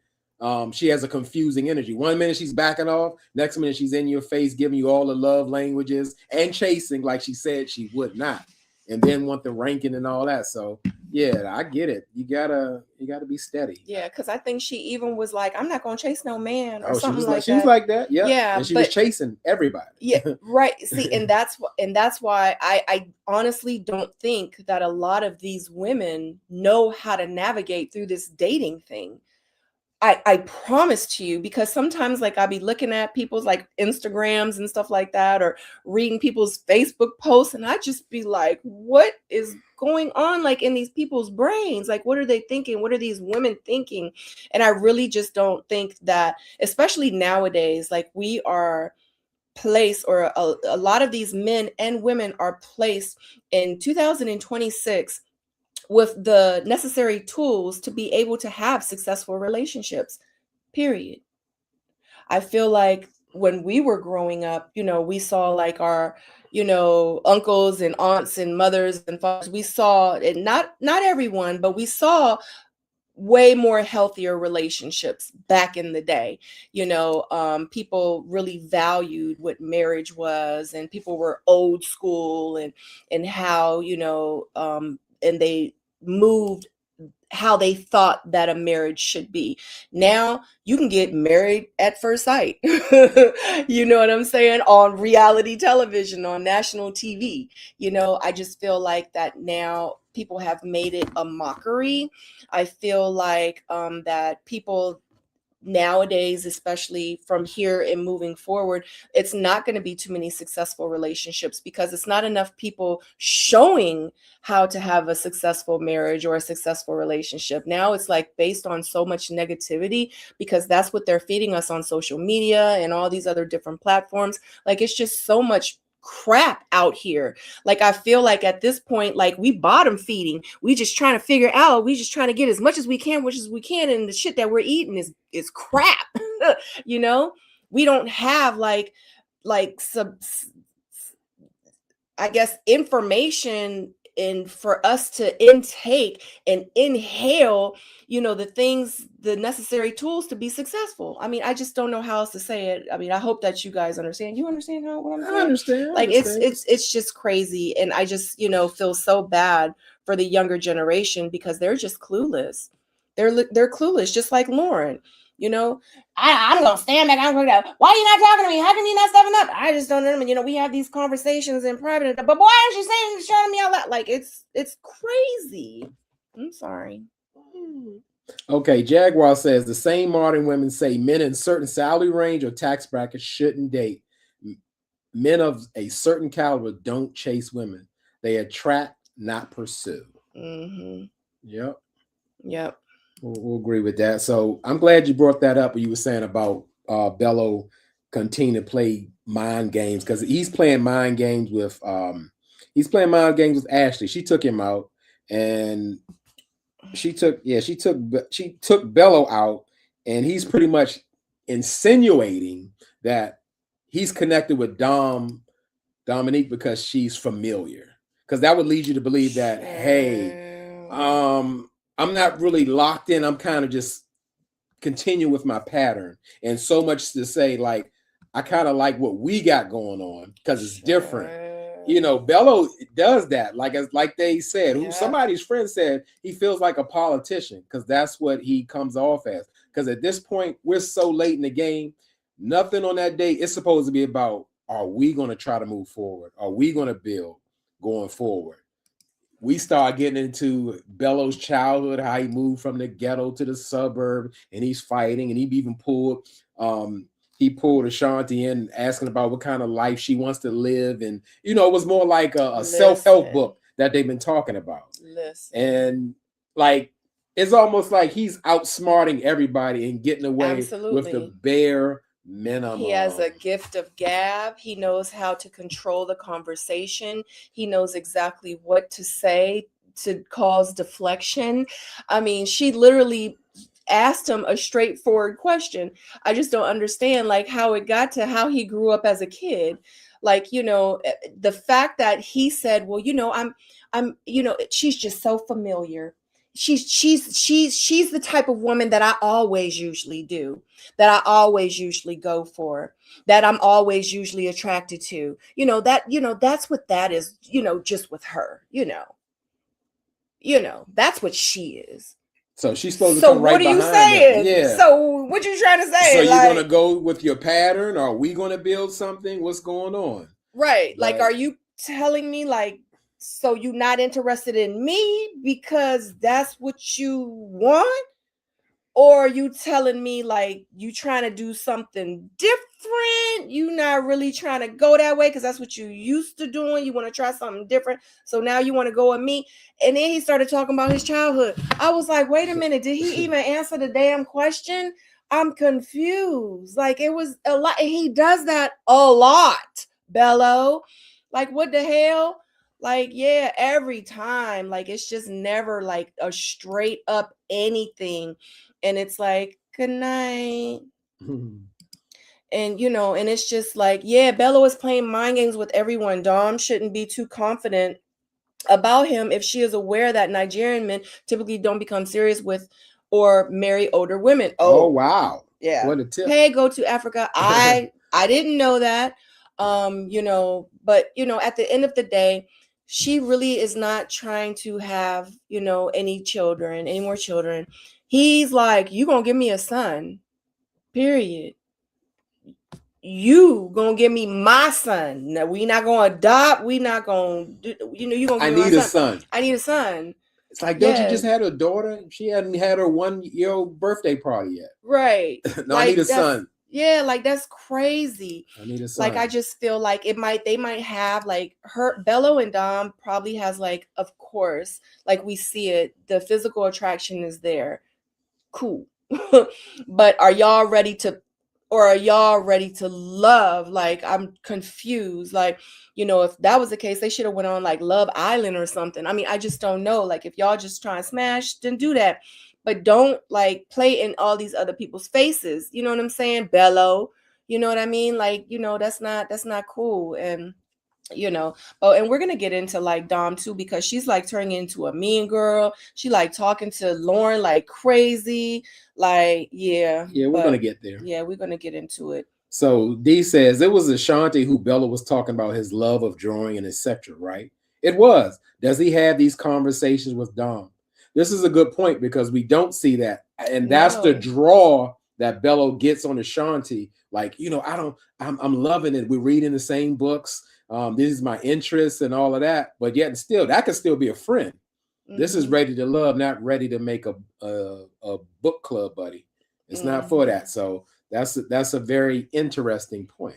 She has a confusing energy. 1 minute she's backing off, next minute she's in your face, giving you all the love languages and chasing like she said she would not, and then want the ranking and all that. So yeah, I get it. You gotta be steady. Yeah, because I think she even was like, "I'm not gonna chase no man" or something like that. She was like that. Yeah, yeah. And she was chasing everybody. Yeah, right. See, and that's why I honestly don't think that a lot of these women know how to navigate through this dating thing. I promise to you, because sometimes I'll be looking at people's Instagrams and stuff like that, or reading people's Facebook posts, and I just be like, what is going on in these people's brains? What are they thinking? What are these women thinking? And I really just don't think that, especially nowadays, we are placed, or a lot of these men and women are placed in 2026 with the necessary tools to be able to have successful relationships, period. I feel like when we were growing up, we saw our, uncles and aunts and mothers and fathers, we saw it, not everyone, but we saw way more healthier relationships back in the day. People really valued what marriage was, and people were old school and how, and they moved how they thought that a marriage should be. Now you can get married at first sight. You know what I'm saying? On reality television, on national TV. I just feel like that now people have made it a mockery. I feel like that people nowadays, especially from here and moving forward, it's not going to be too many successful relationships, because it's not enough people showing how to have a successful marriage or a successful relationship. Now it's based on so much negativity, because that's what they're feeding us on social media and all these other different platforms. It's just so much crap out here. I feel like at this point, we bottom feeding. We just trying to figure out, we just trying to get as much as we can, and the shit that we're eating is crap. We don't have some, I guess, information for us to intake and inhale, the necessary tools to be successful. I mean, I just don't know how else to say it. I mean, I hope that you guys understand. You understand what I'm saying? I understand. It's just crazy. And I just, feel so bad for the younger generation, because they're just clueless. They're clueless, just like Lauren. I'm gonna stand back. I'm gonna go, why are you not talking to me? How come you not stepping up? I just don't know. We have these conversations in private, but why aren't you saying, shouting me out loud? It's crazy. I'm sorry. Okay, Jaguar says the same modern women say men in certain salary range or tax brackets shouldn't date. Men of a certain caliber don't chase women. They attract, not pursue. Mm-hmm. Yep. Yep. We'll agree with that. So I'm glad you brought that up. What you were saying about Bello continue to play mind games because he's playing mind games with Ashley. She took him out, and she took Bello out, and he's pretty much insinuating that he's connected with Dominique because she's familiar. Because that would lead you to believe that, hey, I'm not really locked in. I'm kind of just continue with my pattern. And so much to say, like, I kind of like what we got going on because it's different. You know, Bello does that. Like they said, who somebody's friend said he feels like a politician because that's what he comes off as. Because at this point, we're so late in the game, nothing on that day. It's supposed to be about, are we going to try to move forward? Are we going to build going forward? We start getting into Bello's childhood, how he moved from the ghetto to the suburb, and he's fighting, and he pulled Ashanti in asking about what kind of life she wants to live. And, you know, it was more like a self-help book that they've been talking about. And like, it's almost like he's outsmarting everybody and getting away with the bare minimum. He has a gift of gab. He knows how to control the conversation. He knows exactly what to say to cause deflection. I mean, she literally asked him a straightforward question. I just don't understand like how it got to how he grew up as a kid. Like, you know, the fact that he said, well, you know, I'm, you know, she's just so familiar. She's the type of woman that I always usually do, that I always usually go for, that I'm always usually attracted to. You know, that's what that is, you know, just with her, you know, that's what she is. So she's supposed to come right behind him. So what are you saying? Yeah. So what you trying to say? So you're going to go with your pattern? Or are we going to build something? What's going on? Right. Like, are you telling me like, so you're not interested in me because that's what you want? Or are you telling me like you trying to do something different? You not really trying to go that way because that's what you used to doing. You want to try something different. So now you want to go with me. And then he started talking about his childhood. I was like, wait a minute. Did he even answer the damn question? I'm confused. Like it was a lot. And he does that a lot, Bello. Like what the hell? Like, yeah, every time. Like it's just never like a straight up anything. And it's like, good night. And, you know, and it's just like, yeah, Bello is playing mind games with everyone. Dom shouldn't be too confident about him if she is aware that Nigerian men typically don't become serious with or marry older women. Oh wow. Yeah. What a tip. Hey, go to Africa. I didn't know that. You know, but, you know, at the end of the day, she really is not trying to have, you know, any more children. He's like, you gonna give me a son, period. You gonna give me my son. Now, we not gonna adopt. We not gonna do, you know, you gonna give me my son. I need a son. It's like, don't you just had a daughter? She hadn't had her 1-year-old birthday party yet. Right. No, like, I need a son. Yeah, like that's crazy. I need a son. Like I just feel like they might have like Bello and Dom probably has like, of course, like we see it, the physical attraction is there. Cool. But are y'all ready to love? Like I'm confused. Like, you know, if that was the case, they should have went on like Love Island or something. I mean, I just don't know. Like if y'all just try and smash, then do that. But don't like play in all these other people's faces. You know what I'm saying? Bello. You know what I mean? Like, you know, that's not cool. And you know, and we're gonna get into like Dom too, because she's like turning into a mean girl. She like talking to Lauren like crazy. Like, yeah, we're gonna get there. Yeah, we're gonna get into it. So D says it was Ashanti who Bello was talking about his love of drawing and etc. Right? It was. Does he have these conversations with Dom? This is a good point because we don't see that, and that's the draw that Bello gets on Ashanti. Like, you know, I'm loving it. We're reading the same books. This is my interest and all of that, but yet and still that could still be a friend. Mm-hmm. This is ready to love, not ready to make a a book club buddy. It's not for Mhm. that. So that's a very interesting point.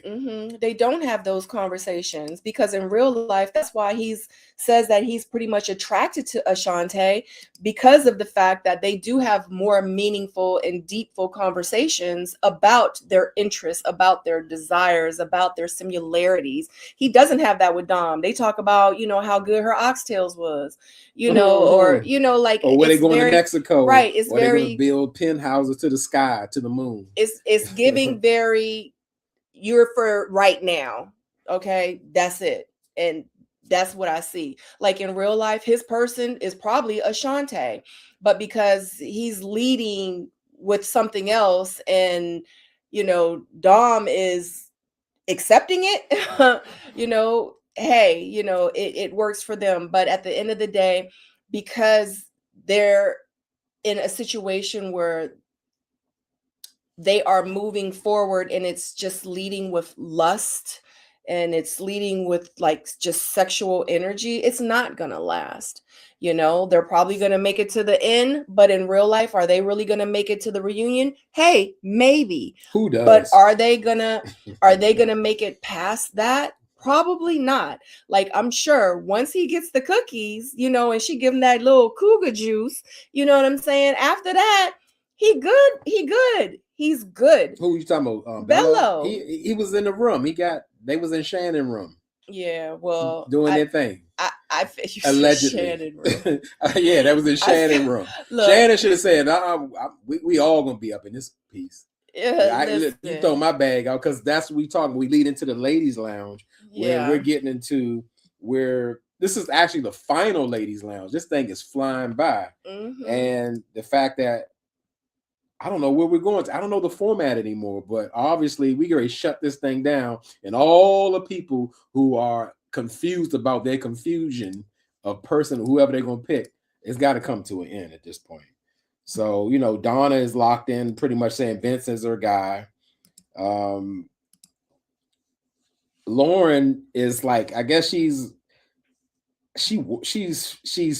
They don't have those conversations because in real life, that's why he's says that he's pretty much attracted to Ashante because of the fact that they do have more meaningful and deepful conversations about their interests, about their desires, about their similarities. He doesn't have that with Dom. They talk about, how good her oxtails was, or like Or where they it's going to very Mexico, right. It's or they're going to very build penthouses to the sky, to the moon. it's giving very you're for right now. Okay, that's it. And that's what I see. Like in real life, his person is probably Ashante, but because he's leading with something else and Dom is accepting it, hey, it works for them. But at the end of the day, because they're in a situation where they are moving forward and it's just leading with lust and it's leading with like just sexual energy, it's not gonna last. They're probably gonna make it to the end, but in real life, are they really gonna make it to the reunion? Hey, maybe. Who does? But are they gonna make it past that? Probably not. Like, I'm sure once he gets the cookies, and she give him that little cougar juice, you know what I'm saying? After that, he good. He's good. Who you talking about? Bello. He was in the room. They was in Shannon room. Yeah, well, doing their thing. You allegedly. Shannon room. Yeah, that was in Shannon room. Look, Shannon should have said, we all gonna be up in this piece. You throw my bag out because that's what we talking. We lead into the ladies' lounge where we're getting into where this is actually the final ladies' lounge. This thing is flying by, and the fact that I don't know where we're going to. I don't know the format anymore, but obviously we gotta shut this thing down, and all the people who are confused about their confusion of person, whoever they're gonna pick, it's got to come to an end at this point. So Donna is locked in, pretty much saying Vince is her guy. Lauren is like, I guess she's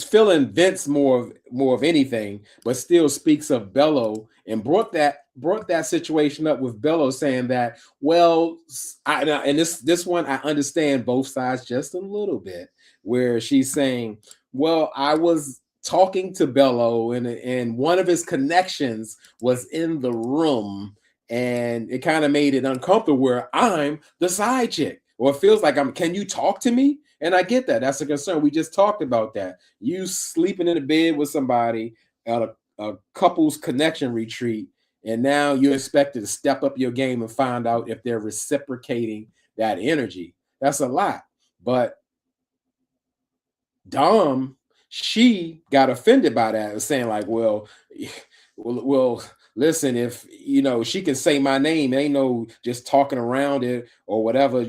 feeling Vince more of anything, but still speaks of Bello and brought that situation up with Bello, saying that, well, this one I understand both sides just a little bit, where she's saying, well, I was talking to Bello and one of his connections was in the room and it kind of made it uncomfortable where I'm the side chick, or it feels like can you talk to me? And I get that. That's a concern. We just talked about that. You sleeping in a bed with somebody at a couples connection retreat, and now you're expected to step up your game and find out if they're reciprocating that energy. That's a lot. But Dom, she got offended by that, saying like, well, listen, if she can say my name, ain't no just talking around it or whatever,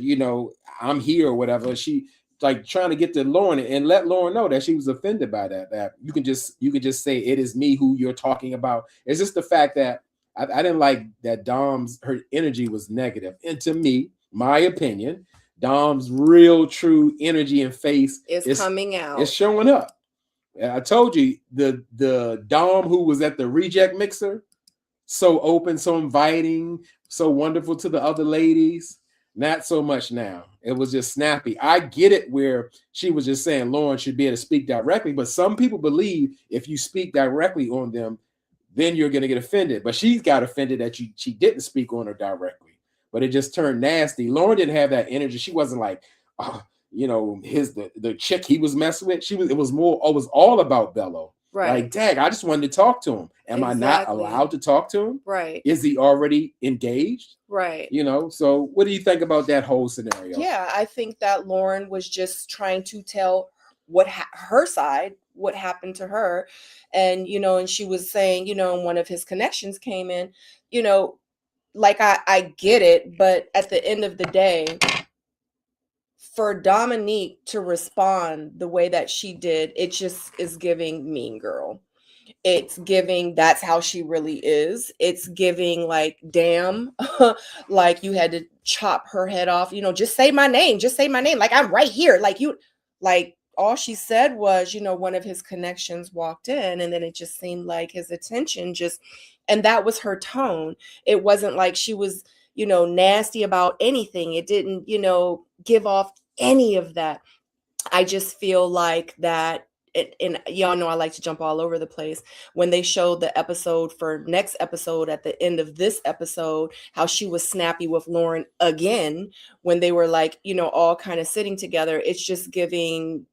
I'm here or whatever. She like trying to get to Lauren and let Lauren know that she was offended by that you can just say it is me who you're talking about. It's just the fact that I didn't like that her energy was negative. And to me, my opinion, Dom's real true energy and face is coming out. It's showing up. I told you the Dom who was at the reject mixer, so open, so inviting, so wonderful to the other ladies. Not so much now. It was just snappy. I get it where she was just saying Lauren should be able to speak directly, but some people believe if you speak directly on them, then you're going to get offended. But she got offended that she didn't speak on her directly, but it just turned nasty. Lauren didn't have that energy. She wasn't like, the chick he was messing with. It was all about Bello. Right. Like, dang, I just wanted to talk to him. Am I not allowed to talk to him? Right. Is he already engaged? Right. So what do you think about that whole scenario? Yeah, I think that Lauren was just trying to tell her side, what happened to her. And, and she was saying, one of his connections came in, like I get it. But at the end of the day, for Dominique to respond the way that she did, it just is giving mean girl. It's giving that's how she really is. It's giving like, damn, like you had to chop her head off, just say my name. Just say my name. Like I'm right here. Like all she said was, one of his connections walked in, and then it just seemed like his attention just, and that was her tone. It wasn't like she was, nasty about anything. It didn't, give off any of that. I just feel like that. And y'all know I like to jump all over the place. When they showed the episode for next episode at the end of this episode, how she was snappy with Lauren again, when they were like, all kind of sitting together, it's just giving,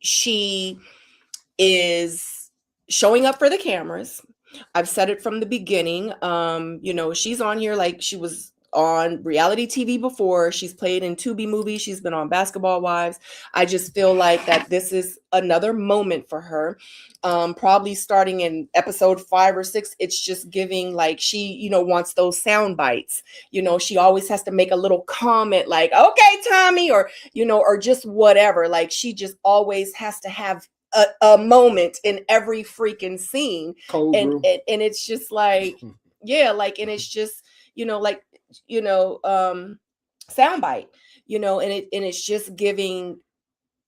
she is showing up for the cameras. I've said it from the beginning. She's on here like she was on reality TV before. She's played in Tubi movies. She's been on Basketball Wives. I just feel like that this is another moment for her. Probably starting in episode 5 or 6, it's just giving like she, wants those sound bites. She always has to make a little comment like, okay, Tommy, or, or just whatever. Like she just always has to have a moment in every freaking scene. And it's just like, yeah, like, and it's just, soundbite, and it's just giving,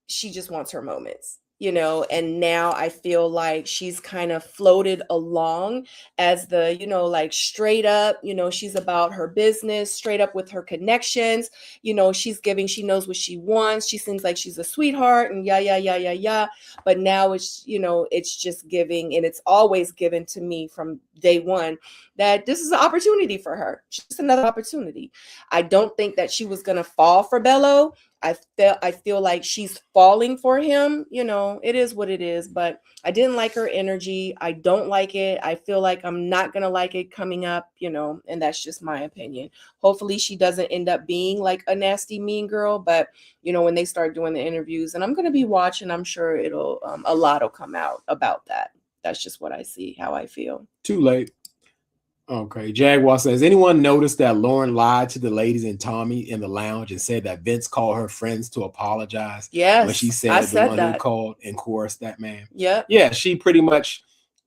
she just wants her moments, and now I feel like she's kind of floated along as the, like straight up, she's about her business, straight up with her connections, she's giving, she knows what she wants. She seems like she's a sweetheart and yeah. But now it's, it's just giving, and it's always given to me from day one, that this is an opportunity for her. Just another opportunity. I don't think that she was going to fall for Bello. I feel like she's falling for him. It is what it is, but I didn't like her energy. I don't like it. I feel like I'm not going to like it coming up, and that's just my opinion. Hopefully she doesn't end up being like a nasty, mean girl, but when they start doing the interviews, and I'm going to be watching, I'm sure it'll, a lot will come out about that. That's just what I see, how I feel. Too late. Okay. Jaguar says, anyone noticed that Lauren lied to the ladies and Tommy in the lounge and said that Vince called her friends to apologize? Yes. When she said I the said one that. who called and coerced that man. Yeah. Yeah. She pretty much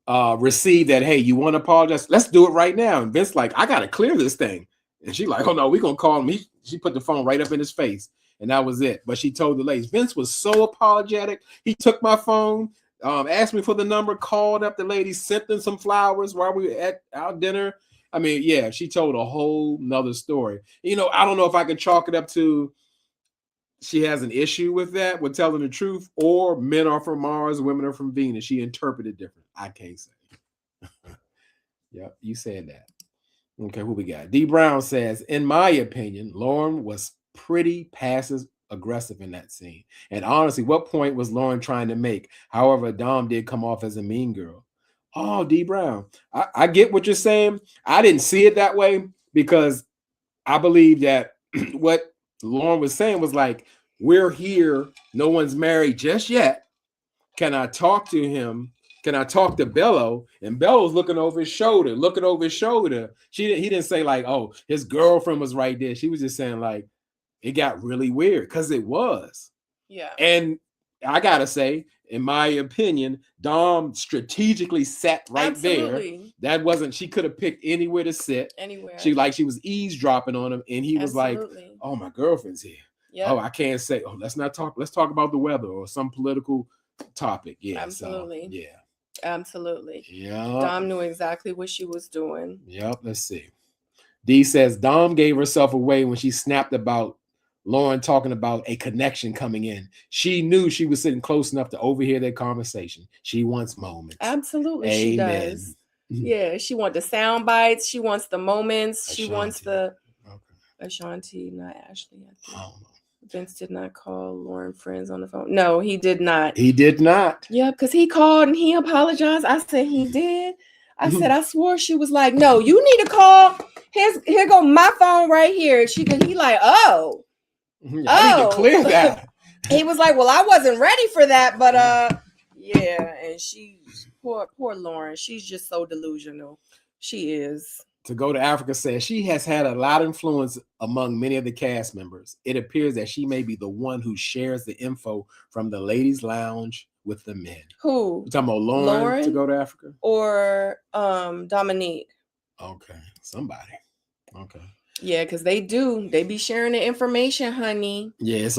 received that, hey, you want to apologize? Let's do it right now. And Vince like, I got to clear this thing. And she like, oh no, we're going to call him. She put the phone right up in his face. And that was it. But she told the ladies, Vince was so apologetic. He took my phone. Asked me for the number, called up the lady, sent them some flowers while we were at our dinner. I mean, yeah, she told a whole nother story. I don't know if I can chalk it up to she has an issue with that, with telling the truth, or men are from Mars, women are from Venus. She interpreted different. I can't say. Yep, you said that. Okay, who we got? D. Brown says, in my opinion, Lauren was pretty passive aggressive in that scene. And honestly, what point was Lauren trying to make? However, Dom did come off as a mean girl. Oh, D. Brown, I get what you're saying. I didn't see it that way because I believe that what Lauren was saying was like, we're here. No one's married just yet. Can I talk to him? Can I talk to Bello? And Bello's looking over his shoulder. He didn't say like, oh, his girlfriend was right there. She was just saying like, it got really weird because it was. Yeah. And I got to say, in my opinion, Dom strategically sat right Absolutely. there. That wasn't, she could have picked anywhere to sit. Anywhere. She was eavesdropping on him. And he was like, oh, my girlfriend's here. Yep. Oh, I can't say, oh, let's talk about the weather or some political topic. Yeah. Absolutely. So, yeah. Absolutely. Yeah. Dom knew exactly what she was doing. Yep. Let's see. D says Dom gave herself away when she snapped about Lauren talking about a connection coming in. She knew she was sitting close enough to overhear their conversation. She wants moments. Absolutely. Amen. She does. Yeah. She wants the sound bites. She wants the moments. Ashanti. She wants the okay. Ashanti, not Ashley. Vince did not call Lauren friends on the phone. No, he did not. He did not. Yeah, because he called and he apologized. I said he did. I said, I swore. She was like, no, you need to call. Here go my phone right here. He like, oh. I need to clear that. He was like, well, I wasn't ready for that, but yeah. And she, poor Lauren, she's just so delusional. She is. To Go to Africa says she has had a lot of influence among many of the cast members. It appears that she may be the one who shares the info from the ladies' lounge with the men. Who? You talking about Lauren To Go to Africa? Or Dominique? Okay, somebody. Okay. Yeah, because they do. They be sharing the information, honey. Yeah, it's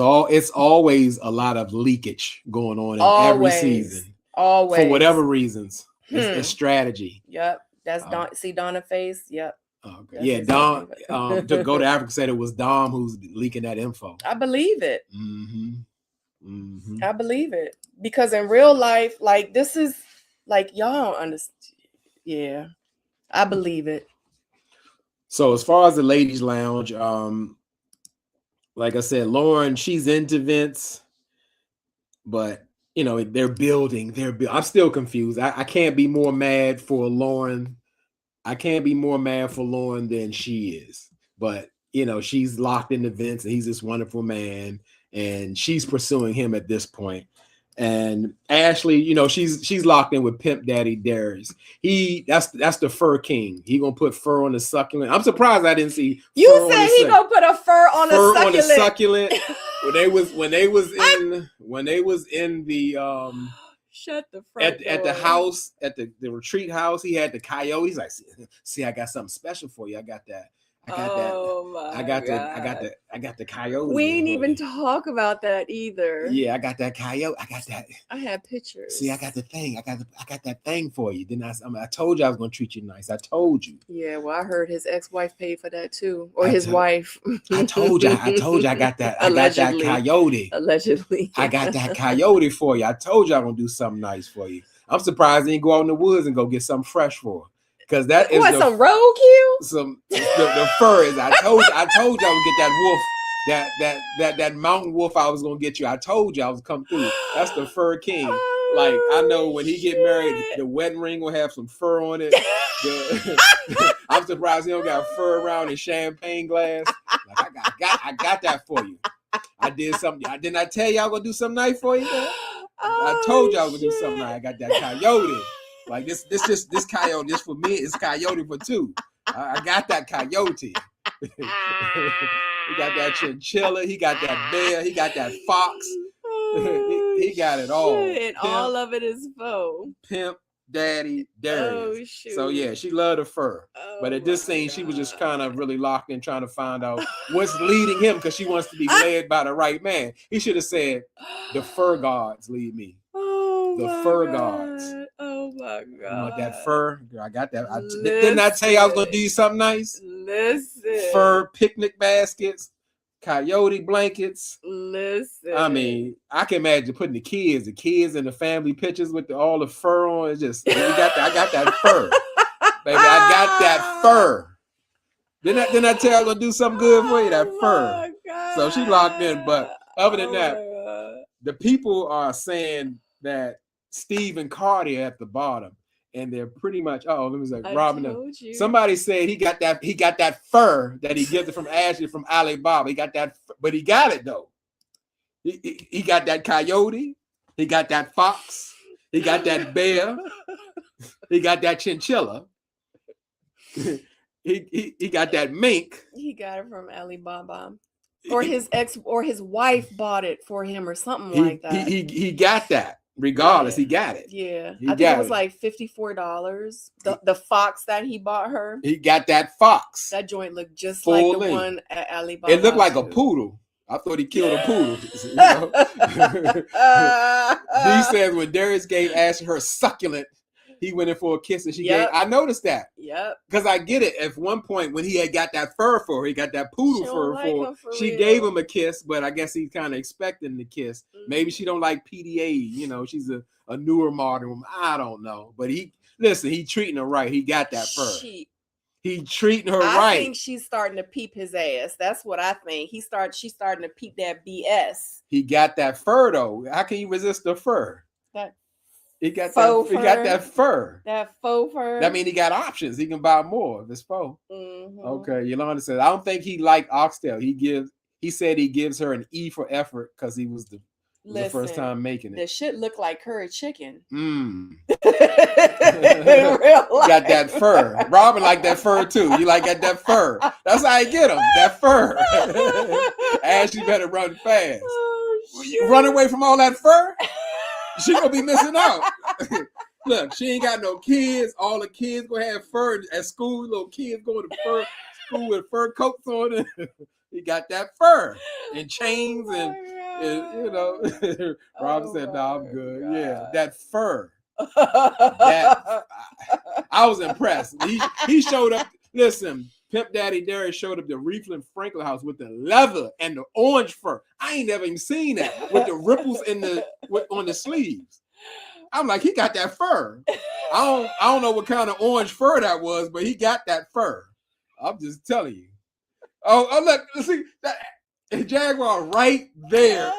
always a lot of leakage going on in every Always. season Always. for whatever reasons. It's strategy. Yep. That's Don. See Donna face. Yep. Okay. That's Yeah, exactly Dom. To go to Africa said it was Dom who's leaking that info. I believe it. Mm-hmm. I believe it because in real life, like this is like y'all don't understand. Yeah, I believe it. So as far as the ladies' lounge, like I said, Lauren, she's into Vince, but you know they're building. I'm still confused. I can't be more mad for Lauren. I can't be more mad for Lauren than she is. But you know she's locked into Vince, and he's this wonderful man, and she's pursuing him at this point. And Ashley, you know, she's locked in with Pimp Daddy Darius. That's the fur king. He gonna put fur on the succulent. I'm surprised I didn't see. You said he gonna put a fur on the succulent. when they was in the shut the front at the house at the retreat house, he had the coyote. He's like, see, I got something special for you. I got the coyote. We ain't even talk about that either. Yeah, I got that coyote. I had pictures. See, I got the thing. I got that thing for you. Didn't I told you I was gonna treat you nice. I told you. Yeah, well, I heard his ex-wife paid for that too, or his wife. I told you. I got that. I got that coyote. Allegedly, I got that coyote for you. I told you I'm gonna do something nice for you. I'm surprised they didn't go out in the woods and go get something fresh for her. Because that is some roadkill. The fur is. I told you I would get that wolf, that mountain wolf. I was gonna get you. I told you I was come through. That's the fur king. Like I know when he get married, the wedding ring will have some fur on it. I'm surprised he don't got fur around his champagne glass. Like I got that for you. I did something. Didn't I tell you I was gonna do something nice for you? I told you I was gonna do something nice. I got that coyote. Like this coyote, this for me, it's coyote for two. I got that coyote. He got that chinchilla, he got that bear, he got that fox. He got it all. And all of it is faux. Pimp Daddy Darius. Oh, shoot. So yeah, she loved the fur. But at this scene, she was just kind of really locked in trying to find out what's leading him because she wants to be led by the right man. He should have said, the fur gods lead me. The fur gods. Oh my God. You want that fur? Girl, I got that. Didn't I tell you I was going to do you something nice? Listen. Fur picnic baskets, coyote blankets. Listen. I mean, I can imagine putting the kids in the family pictures with all the fur on. It's just, I got that fur. Baby, I got that fur. Didn't I tell you I was going to do something good for you? That fur. So she locked in. But other than that, the people are saying that Steve and Cardi are at the bottom, and they're pretty much. Oh, let me say, Robin. Somebody said he got that fur that he gets it from Ashley from Alibaba. He got that, but he got it though. He got that coyote. He got that fox. He got that bear. He got that chinchilla. He got that mink. He got it from Alibaba. Or his ex or his wife bought it for him or something like that. He got that. Regardless, he got it. Yeah. I think it was like $54. The fox that he bought her. He got that fox. That joint looked just full like the one at Alibaba. It looked like a poodle. I thought he killed a poodle. He says when Darius gave Ashley her succulent, he went in for a kiss and she gave. I noticed that. Yep. Because I get it. At one point when he had got that fur for her, he got that poodle fur for her. She gave him a kiss, but I guess he's kind of expecting the kiss. Mm-hmm. Maybe she don't like PDA. You know, she's a newer modern. I don't know. But he treating her right. He got that fur. He treating her right. I think she's starting to peep his ass. That's what I think. She's starting to peep that BS. He got that fur though. How can you resist the fur? He got faux that. Fur. He got that fur. That faux fur. That means he got options. He can buy more if it's faux. Mm-hmm. Okay, Yolanda says, I don't think he liked oxtail. He said he gives her an E for effort because he was the first time making it. The shit looked like curry chicken. Got that fur. Robin like that fur too. You like that fur. That's how I get him. That fur. Ashley better run fast. You run away from all that fur? She gonna be missing out. Look, she ain't got no kids. All the kids gonna have fur at school. Little kids going to fur. school with fur coats on it. He got that fur and chains and you know. Robin said, "No, I'm good." God. Yeah, that fur. That I was impressed. He showed up. Listen, Pimp Daddy Darius showed up to Reefland Franklin house with the leather and the orange fur. I ain't never even seen that with the ripples on the sleeves. I'm like, he got that fur. I don't know what kind of orange fur that was, but he got that fur. I'm just telling you. Oh look, see that Jaguar right there.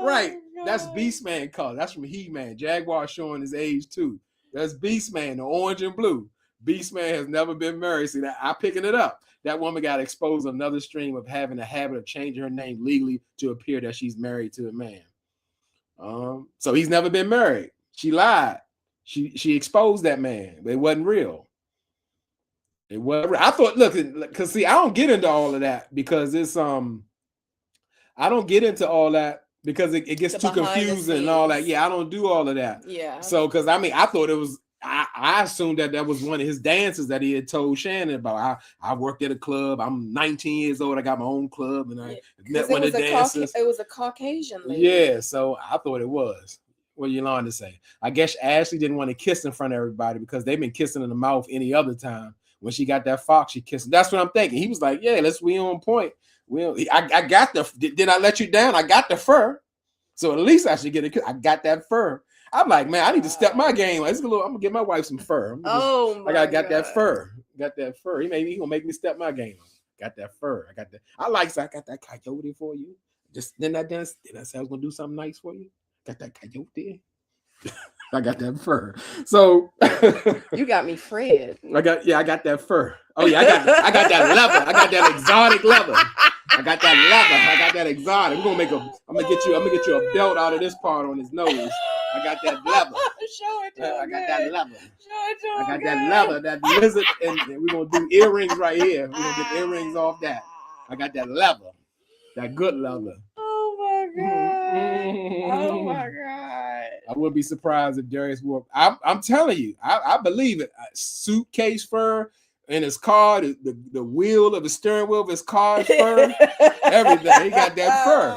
Right. That's Beastman color. That's from He-Man. Jaguar showing his age too. That's Beastman, the orange and blue. Beastman has never been married. See that? I'm picking it up. That woman got exposed another stream of having a habit of changing her name legally to appear that she's married to a man. So he's never been married. She lied. She exposed that man. But it wasn't real. It wasn't real. I thought, look, because see, I don't get into all of that because it's I don't get into all that because it gets too confusing and all that. Yeah, I don't do all of that. Yeah. So, because I mean, I thought it was, I assumed that was one of his dances that he had told Shannon about. I worked at a club. I'm 19 years old. I got my own club, and I met one of the dancers. It was a Caucasian lady. Yeah, so I thought it was. What Yolanda say? I guess Ashley didn't want to kiss in front of everybody because they've been kissing in the mouth any other time. When she got that fox, she kissed. That's what I'm thinking. He was like, "Yeah, we on point. I got the. Did I let you down? I got the fur, so at least I should get a kiss. I got that fur. I'm like, man, I need to step my game. I'm gonna get my wife some fur. I got that fur. Got that fur. He gonna make me step my game. Got that fur. I got that. I got that coyote for you. Just then I say I was gonna do something nice for you. Got that coyote. I got that fur. So you got me Fred. I got that fur. Oh yeah, I got that leather. I got that exotic leather. I got that exotic. I'm gonna get you a belt out of this part on his nose. I got that leather. Show it to him. I got that leather. Show it to him. I got that leather, that lizard, and we're gonna do earrings right here. We're gonna get earrings off that. I got that leather. That good leather. Oh my god. Oh my god. I wouldn't be surprised if Darius wore. I'm telling you, I believe it. Suitcase fur in his car, the wheel of the steering wheel of his car fur, everything. He got that fur.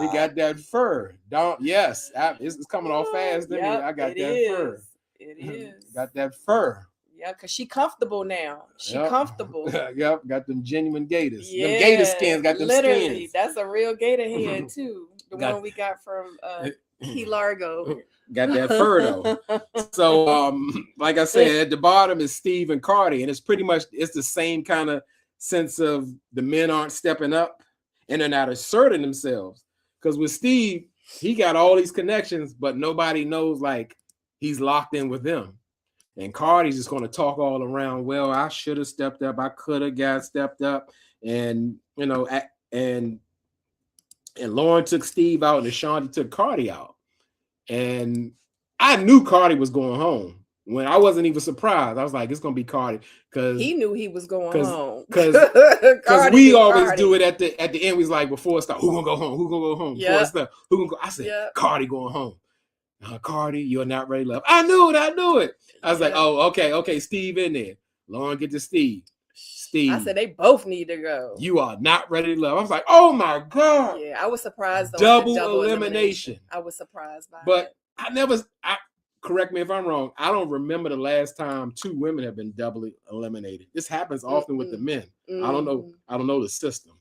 He got that fur. Yes, it's coming off fast. Yep, I got that fur. It is. Got that fur. Yeah, because she comfortable now. Comfortable. Yep, got them genuine gators. Yeah, them gator skins got them literally. skins. That's a real gator head too. The one we got from Key Largo. Got that fur though. So like I said, at the bottom is Steve and Cardi, and it's pretty much the same kind of sense of the men aren't stepping up and they're not asserting themselves. Because with Steve, he got all these connections, but nobody knows like he's locked in with them. And Cardi's just going to talk all around. Well, I should have stepped up. I could have got stepped up. And, you know, and Lauren took Steve out and Ashanti took Cardi out. And I knew Cardi was going home. When I wasn't even surprised, I was like, it's going to be Cardi. Because he knew he was going home. Because we always do it at the end. We was like, before it started, who going to go home? Who going to go home? Yeah. Who going to go? I said, Cardi going home. Cardi, you're not ready, love. I knew it. I was like, oh, okay, Steve in there. Lauren, get to Steve. I said they both need to go. You are not ready to love. I was like, oh my God. Yeah, I was surprised. Double elimination. I was surprised by it. But correct me if I'm wrong. I don't remember the last time two women have been doubly eliminated. This happens often with the men. I don't know the system.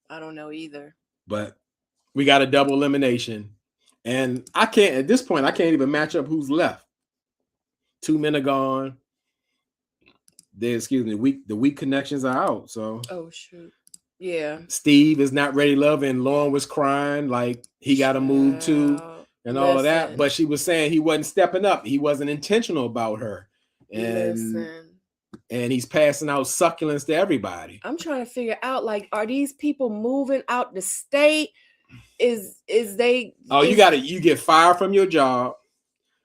I don't know either. But we got a double elimination. And at this point, I can't even match up who's left. Two men are gone. The weak connections are out. So shoot. Yeah. Steve is not ready to love, and Lauren was crying like he got to move too, and all of that. But she was saying he wasn't stepping up. He wasn't intentional about her. And he's passing out succulents to everybody. I'm trying to figure out, like, are these people moving out the state? You get fired from your job.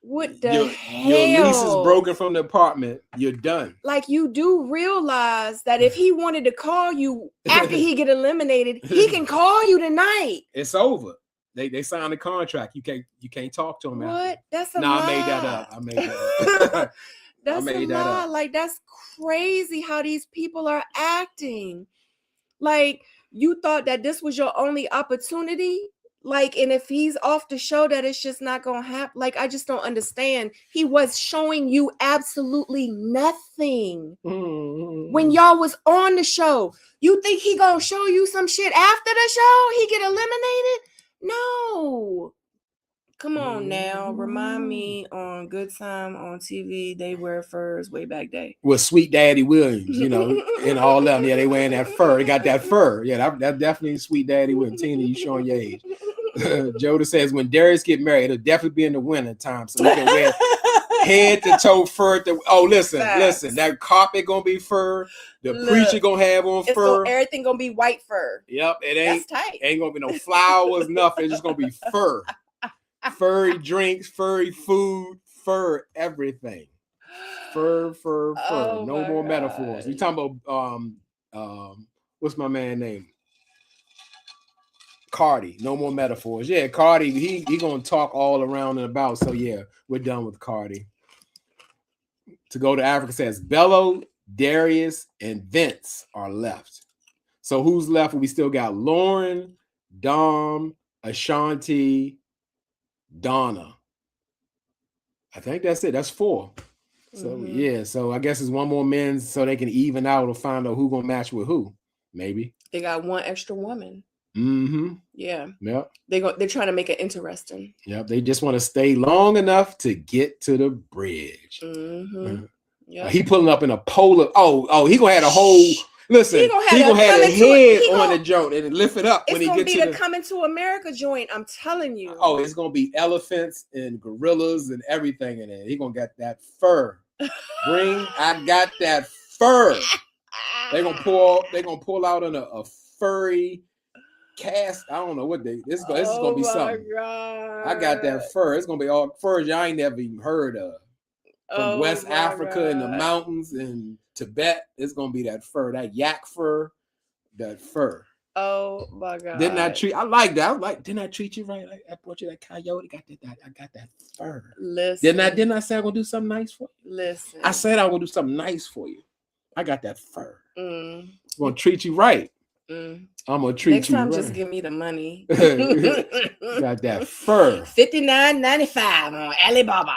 What the hell? Your lease is broken from the apartment. You're done. Like, you do realize that if he wanted to call you after he get eliminated, he can call you tonight. It's over. They signed a contract. You can't talk to him. What? That's a lie. I made that up. That's I a made that lot. up. Like, that's crazy how these people are acting. Like, you thought that this was your only opportunity? Like, and if he's off the show, that it's just not gonna happen. Like, I just don't understand. He was showing you absolutely nothing when y'all was on the show. You think he gonna show you some shit after the show? He get eliminated? No. Come on now. Remind me on Good Time on TV, they wear furs way back day. With Sweet Daddy Williams, you know, and all of them. Yeah, they wearing that fur. They got that fur. Yeah, that definitely Sweet Daddy Williams. Tina, you showing your age. Joda says when Darius get married, it'll definitely be in the winter time, so we can wear head to toe fur. Listen, that carpet gonna be fur. The preacher gonna have on fur. Everything gonna be white fur. Yep, That's tight. Ain't gonna be no flowers, nothing. It's just gonna be fur. Furry drinks, furry food, fur, everything. Fur. Oh, no more metaphors. We talking about what's my man name? Cardi. No more metaphors. Yeah, Cardi, he gonna talk all around and about. So yeah, we're done with Cardi. To go to Africa says Bello, Darius, and Vince are left. So who's left? We still got Lauren, Dom, Ashanti, Donna. I think that's it. That's 4. So yeah, so I guess it's one more men so they can even out or find out who gonna match with who. Maybe they got one extra woman. Yeah. Yep. They're trying to make it interesting. Yep. They just want to stay long enough to get to the bridge. Yeah. He pulling up in a polar. Oh, he gonna have a whole. Listen, he gonna have a head on the joint and lift it up when he gets to the. It's gonna be the Coming to America joint. I'm telling you. Oh, it's gonna be elephants and gorillas and everything in it. He gonna get that fur. I got that fur. They gonna pull out in a furry cast. I don't know what this is gonna be something. God. I got that fur. It's gonna be all furs y'all ain't never even heard of. From West Africa and the mountains and Tibet, it's gonna be that fur, that yak fur, that fur. Oh my God! Didn't I treat you right? I brought you that coyote. I got that fur. Listen. Didn't I say I'm gonna do something nice for you? Listen. I said I would do something nice for you. I got that fur. I'm gonna treat you right. I'm gonna treat Next you time, right. just give me the money. Got that fur. $59.95 on Alibaba.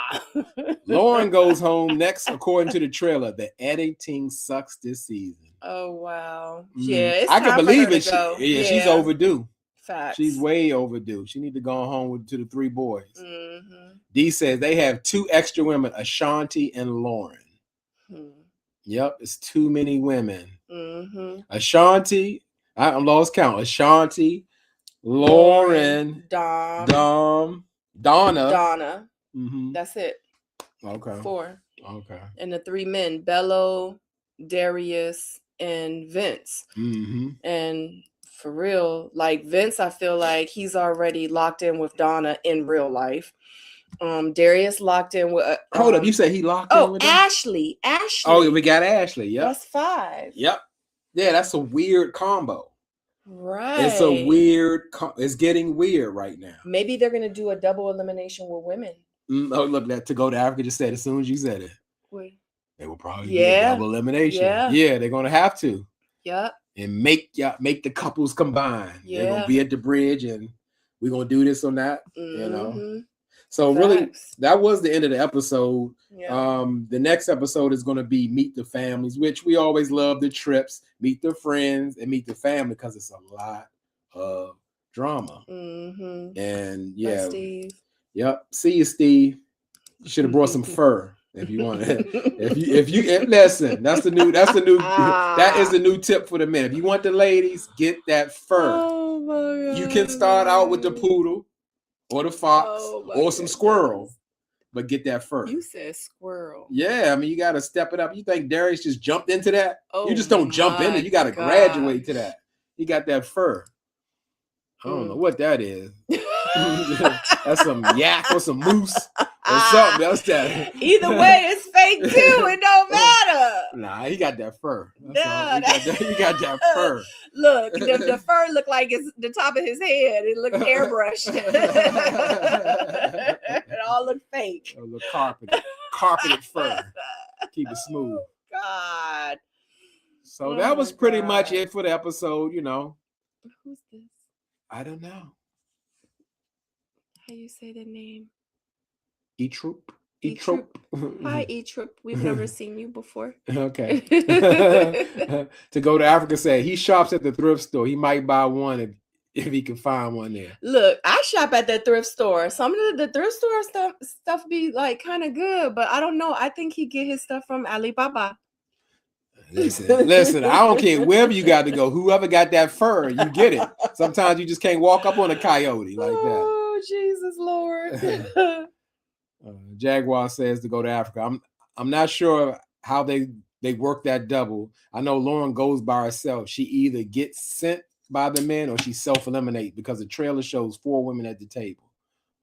Lauren goes home next, according to the trailer. The editing sucks this season. Oh wow! Yeah, it's I time can believe for her it. to go. She's overdue. Facts. She's way overdue. She need to go home to the 3 boys. D says they have 2 extra women, Ashanti and Lauren. Yep, it's too many women. Ashanti. I'm lost count. Ashanti, Lauren, Dom, Donna. That's it. Okay. 4. Okay. And the 3 men: Bello, Darius, and Vince. And for real, like Vince, I feel like he's already locked in with Donna in real life. Darius locked in with. Hold up, you said he locked in with Ashley. Oh, we got Ashley. Yep. That's 5. Yep. Yeah, that's a weird combo. Right. It's a weird. It's getting weird right now. Maybe they're gonna do a double elimination with women. Oh, look, that to go to Africa just said as soon as you said it. Wait. They will probably do a double elimination. Yeah, they're gonna have to. Yep. And make the couples combine. Yeah. They're gonna be at the bridge and we're gonna do this or that. You know. So really, that was the end of the episode. Yeah. The next episode is going to be Meet the Families, which we always love the trips, meet the friends, and meet the family because it's a lot of drama. And yeah, Steve. Yep. See you, Steve. You should have brought some fur if you want it. if you listen, that is the new tip for the men. If you want the ladies, get that fur. Oh my God. You can start out with the poodle. Or the fox, or some squirrel, but get that fur. You said squirrel. Yeah, I mean, you got to step it up. You think Darius just jumped into that? You just don't jump in it. You got to graduate to that. He got that fur. I don't know what that is. That's some yak or some moose or something else. That either way, it's fake too. It don't matter. Nah, he got that fur. He got that fur. Look, the fur looked like it's the top of his head. It looked airbrushed. It all looked fake. It looked carpeted fur. Keep it smooth. God. So Oh that was my pretty God. much it for the episode. Who's this? I don't know. How you say the name? E-Troop. E-Troop. Hi, E-Troop. We've never seen you before. Okay. To go to Africa, said he shops at the thrift store. He might buy one if he can find one there. Look, I shop at that thrift store. Some of the thrift store stuff be like kind of good, but I don't know. I think he get his stuff from Alibaba. Listen, I don't care wherever you got to go. Whoever got that fur, you get it. Sometimes you just can't walk up on a coyote like that. Oh, Jesus Lord. Jaguar says to go to Africa. I'm not sure how they work that double. I know Lauren goes by herself. She either gets sent by the men or she self-eliminate because the trailer shows 4 women at the table.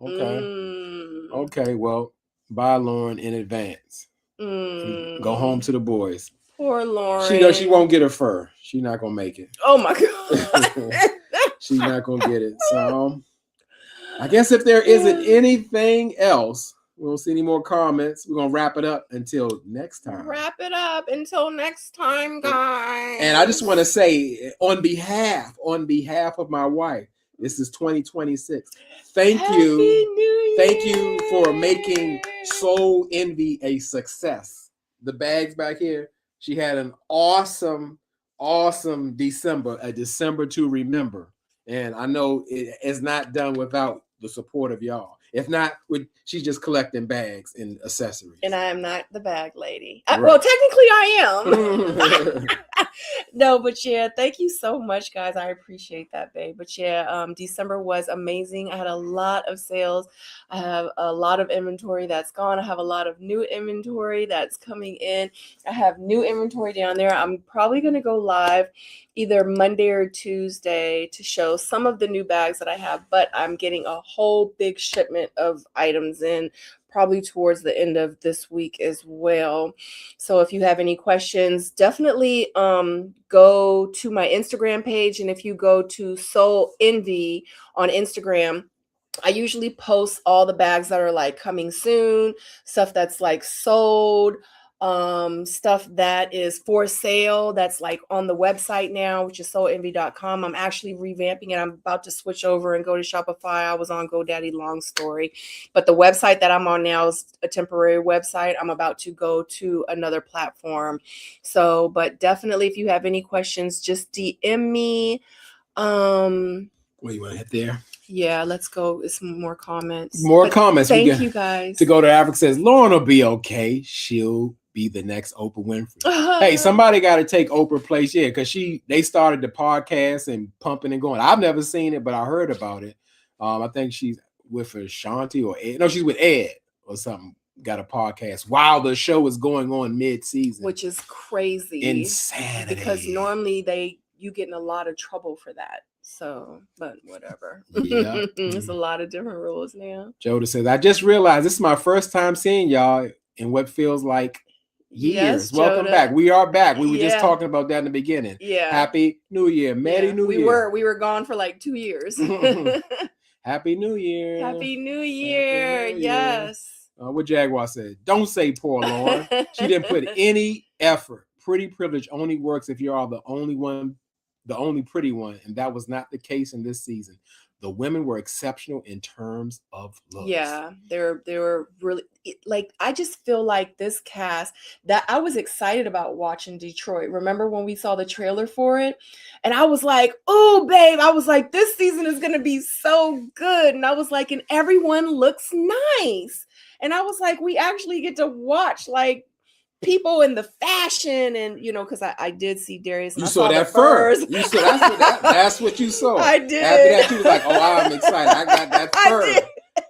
Okay. Okay, well, bye Lauren in advance. Go home to the boys. Poor Lauren. She won't get her fur. She's not gonna make it. Oh my God. She's not gonna get it. So I guess if there isn't anything else, we don't see any more comments. We're gonna wrap it up until next time. Wrap it up until next time, guys. And I just want to say, on behalf of my wife, this is 2026. Thank you. Thank you for making Soul Envy a success. The bags back here. She had an awesome December, a December to remember. And I know it's not done without the support of y'all. If not, she's just collecting bags and accessories. And I am not the bag lady. Right. Well, technically I am. No, but yeah, thank you so much, guys. I appreciate that, babe. But yeah, December was amazing. I had a lot of sales. I have a lot of inventory that's gone. I have a lot of new inventory that's coming in. I have new inventory down there. I'm probably going to go live either Monday or Tuesday to show some of the new bags that I have, but I'm getting a whole big shipment of items in probably towards the end of this week as well. So if you have any questions, definitely go to my Instagram page. And if you go to Soul Envy on Instagram, I usually post all the bags that are like coming soon, stuff that's like sold, stuff that is for sale that's like on the website now, which is soulenvy.com. I'm actually revamping it. I'm about to switch over and go to Shopify. I was on GoDaddy, long story, but the website that I'm on now is a temporary website. I'm about to go to another platform. So, but definitely if you have any questions, just DM me. Well, you want to hit there? Yeah, let's go. It's more comments. Thank you guys. To go to Africa says Lauren will be okay. She'll be the next Oprah Winfrey. Hey, somebody got to take Oprah's place, yeah, because they started the podcast and pumping and going. I've never seen it, but I heard about it. I think she's with Ashanti or Ed. No, she's with Ed or something. Got a podcast while the show is going on mid-season, which is crazy, insanity. Because normally you get in a lot of trouble for that. So, but whatever. Yeah, there's a lot of different rules now. Joda says, I just realized this is my first time seeing y'all in what feels like years. Yes, welcome Joda. Back. We are back. We were just talking about that in the beginning. Yeah. Happy New Year. Merry New Year. We were gone for like 2 years. Happy New Year. Happy New Year. Yes. What Jaguar said, don't say poor Lauren. She didn't put any effort. Pretty privilege only works if you are the only one, the only pretty one. And that was not the case in this season. The women were exceptional in terms of looks. Yeah, they were really, like, I just feel like this cast that I was excited about watching Detroit. Remember when we saw the trailer for it? And I was like, oh, babe, I was like, this season is going to be so good. And I was like, and everyone looks nice. And I was like, we actually get to watch like people in the fashion, and because I did see Darius. And you I saw that furs. You saw that's what you saw. I did. After that, you was like, "Oh, I'm excited! I got that fur.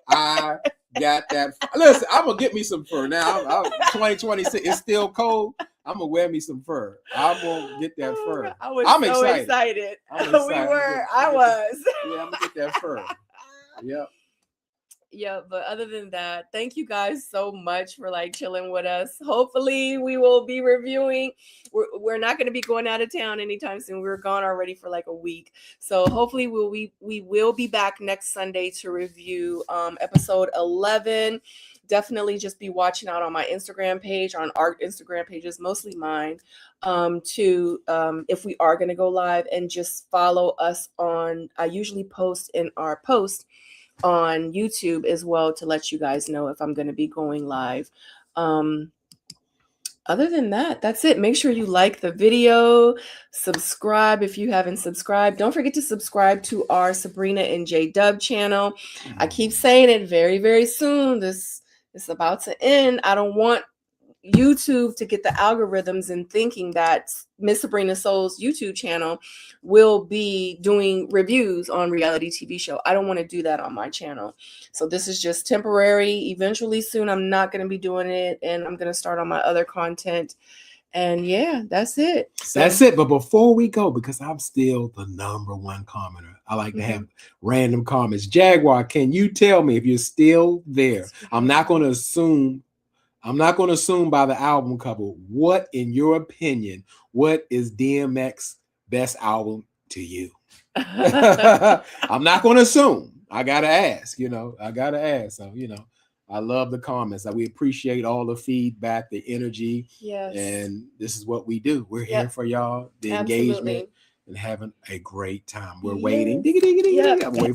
I got that." Listen, I'm gonna get me some fur now. 2026. It's still cold. I'm gonna wear me some fur. I'm gonna get that fur. I'm so excited. We were. I was. Yeah, I'm gonna get that fur. Yep. Yeah, but other than that, thank you guys so much for like chilling with us. Hopefully we will be reviewing. We're not going to be going out of town anytime soon. We were gone already for like a week. So hopefully we will be back next Sunday to review episode 11. definitely just be watching out on my Instagram page, on our Instagram pages, mostly mine, if we are going to go live, and just follow us on, I usually post in our post on YouTube as well to let you guys know if I'm going to be going live. Other than that, that's it. Make sure you like the video, subscribe if you haven't subscribed. Don't forget to subscribe to our Sabrina and J Dub channel. I keep saying it, very, very soon. This is about to end. I don't want YouTube to get the algorithms and thinking that Miss Sabrina Soul's YouTube channel will be doing reviews on reality TV show. I don't want to do that on my channel. So this is just temporary. Eventually soon I'm not going to be doing it, and I'm going to start on my other content. And yeah, that's it. That's it. But before we go, because I'm still the #1 commenter, I like to have random comments. Jaguar, can you tell me if you're still there? I'm not going to assume by the album cover. What, in your opinion, what is DMX's best album to you? I'm not going to assume. I got to ask, I got to ask. So, I love the comments. We appreciate all the feedback, the energy. Yes. And this is what we do. We're here for y'all, the engagement, and having a great time. We're waiting.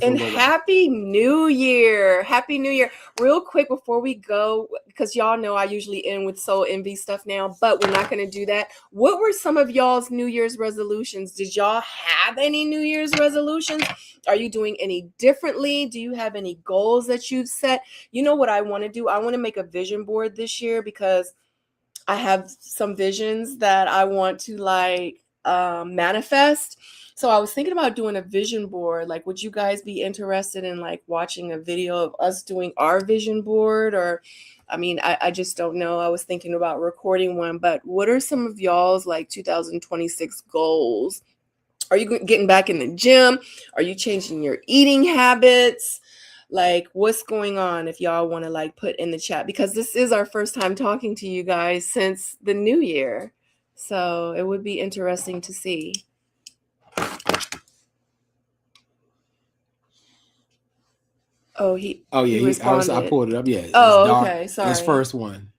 And Happy New Year. Happy New Year. Real quick before we go, because y'all know I usually end with Soul Envy stuff now, but we're not going to do that. What were some of y'all's New Year's resolutions? Did y'all have any New Year's resolutions? Are you doing any differently? Do you have any goals that you've set? You know what I want to do? I want to make a vision board this year, because I have some visions that I want to manifest. So I was thinking about doing a vision board. Like, would you guys be interested in watching a video of us doing our vision board? Or, I just don't know. I was thinking about recording one, but what are some of y'all's 2026 goals? Are you getting back in the gym? Are you changing your eating habits? What's going on? If y'all want to put in the chat, because this is our first time talking to you guys since the new year. So it would be interesting to see. He responded. I pulled it up. Yeah. Okay. Sorry. His first one.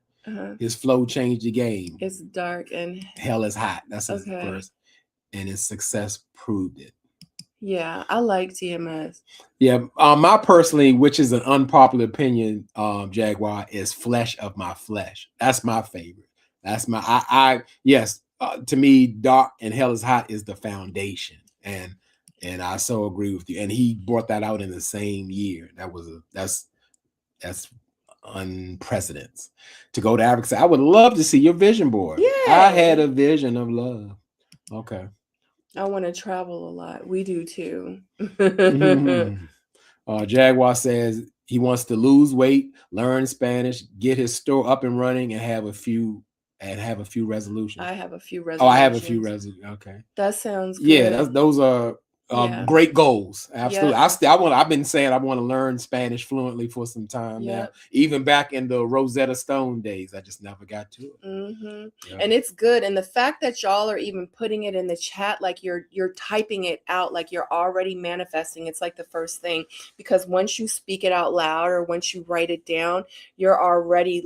His flow changed the game. It's dark and hell is hot. That's his first. And his success proved it. Yeah, I like TMS. Yeah, my personally, which is an unpopular opinion, Jaguar, is Flesh of My Flesh. That's my favorite. That's my to me, Dark and Hell is Hot is the foundation, and I so agree with you. And he brought that out in the same year. That's unprecedented. To go to Africa, I would love to see your vision board. Yeah, I had a vision of love. Okay. I want to travel a lot. We do too. Jaguar says he wants to lose weight, learn Spanish, get his store up and running, and have a few resolutions. I have a few resolutions. Oh, I have a few resolutions. Okay. That sounds good. Yeah, those are great goals. Absolutely. Yeah. I've been saying I want to learn Spanish fluently for some time now. Even back in the Rosetta Stone days, I just never got to it. And it's good. And the fact that y'all are even putting it in the chat, you're typing it out, you're already manifesting. It's the first thing, because once you speak it out loud or once you write it down, you're already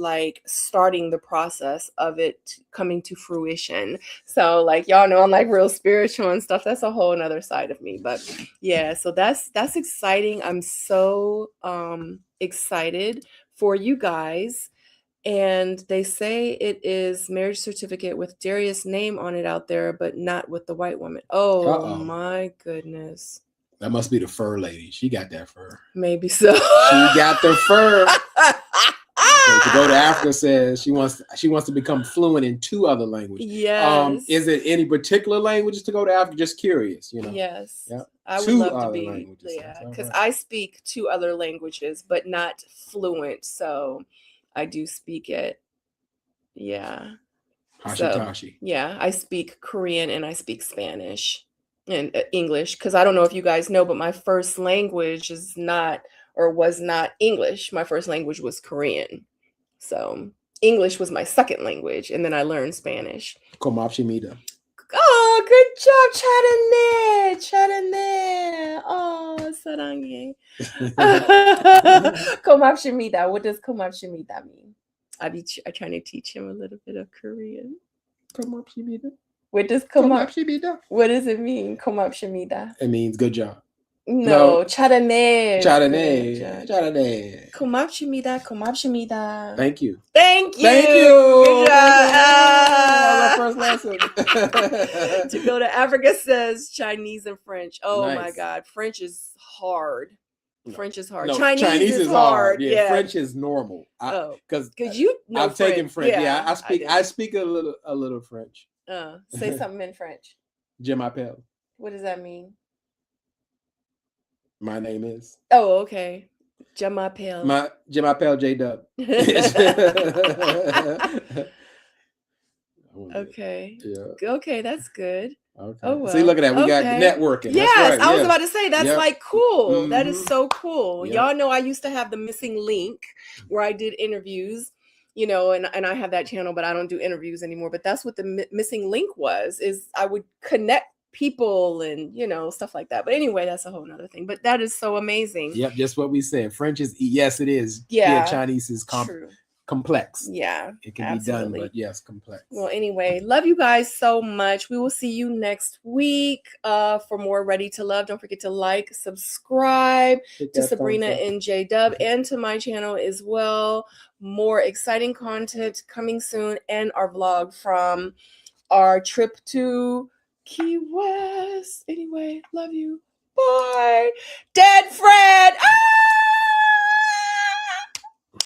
starting the process of it coming to fruition. So y'all know I'm real spiritual and stuff. That's a whole nother side of me. But yeah, so that's exciting. I'm so excited for you guys. And they say it is marriage certificate with Darius' name on it out there, but not with the white woman. My goodness. That must be the fur lady. She got that fur. Maybe so. She got the fur. To go to Africa says she wants to become fluent in 2 other languages. Yes. Is it any particular languages to go to Africa? Just curious, Yes. Yeah. I would love to be. Yeah, because I speak 2 other languages, but not fluent. So I do speak it. Yeah. Tashi. Yeah, I speak Korean and I speak Spanish and English, because I don't know if you guys know, but my first language was not English. My first language was Korean. So English was my second language, and then I learned Spanish. Komapshimida. Oh, good job, Chadane. Oh, 사랑해. 고맙습니다. What does 고맙습니다 mean? I trying to teach him a little bit of Korean. 고맙습니다. What does 고맙습니다. What does it mean? 고맙습니다. It means good job. No, 잘하네. 잘하네. 고맙습니다. Thank you. Thank you. Good job. Ah. Our first lesson. To go to Africa says Chinese and French. Oh Nice. my God, French is hard. No. French is hard. No, Chinese is hard. Yeah. French is normal. Because you know I've taken French. Yeah, I speak a little French. Say something in French. Je m'appelle. What does that mean? My name is. Oh, okay. Je m'appelle. Je m'appelle J-Dub. Okay. Yeah. Okay, that's good. Okay. Oh, well. See, look at that. We got networking. Yes, that's right. I was about to say that's like cool. Mm-hmm. That is so cool. Yep. Y'all know I used to have the missing link where I did interviews, you know, and I have that channel, but I don't do interviews anymore. But that's what the missing link was, is I would connect people and, you know, stuff like that. But anyway, that's a whole nother thing. But that is so amazing. Yep, just what we said. French is, yes, it is. Yeah. Chinese is True. Complex. Yeah, it can absolutely. be done, but yes, complex. Well, anyway, love you guys so much. We will see you next week for more Ready to Love. Don't forget to like, subscribe to Sabrina and J-Dub and to my channel as well. More exciting content coming soon, and our vlog from our trip to Key West. Anyway, love you. Bye. Dead friend.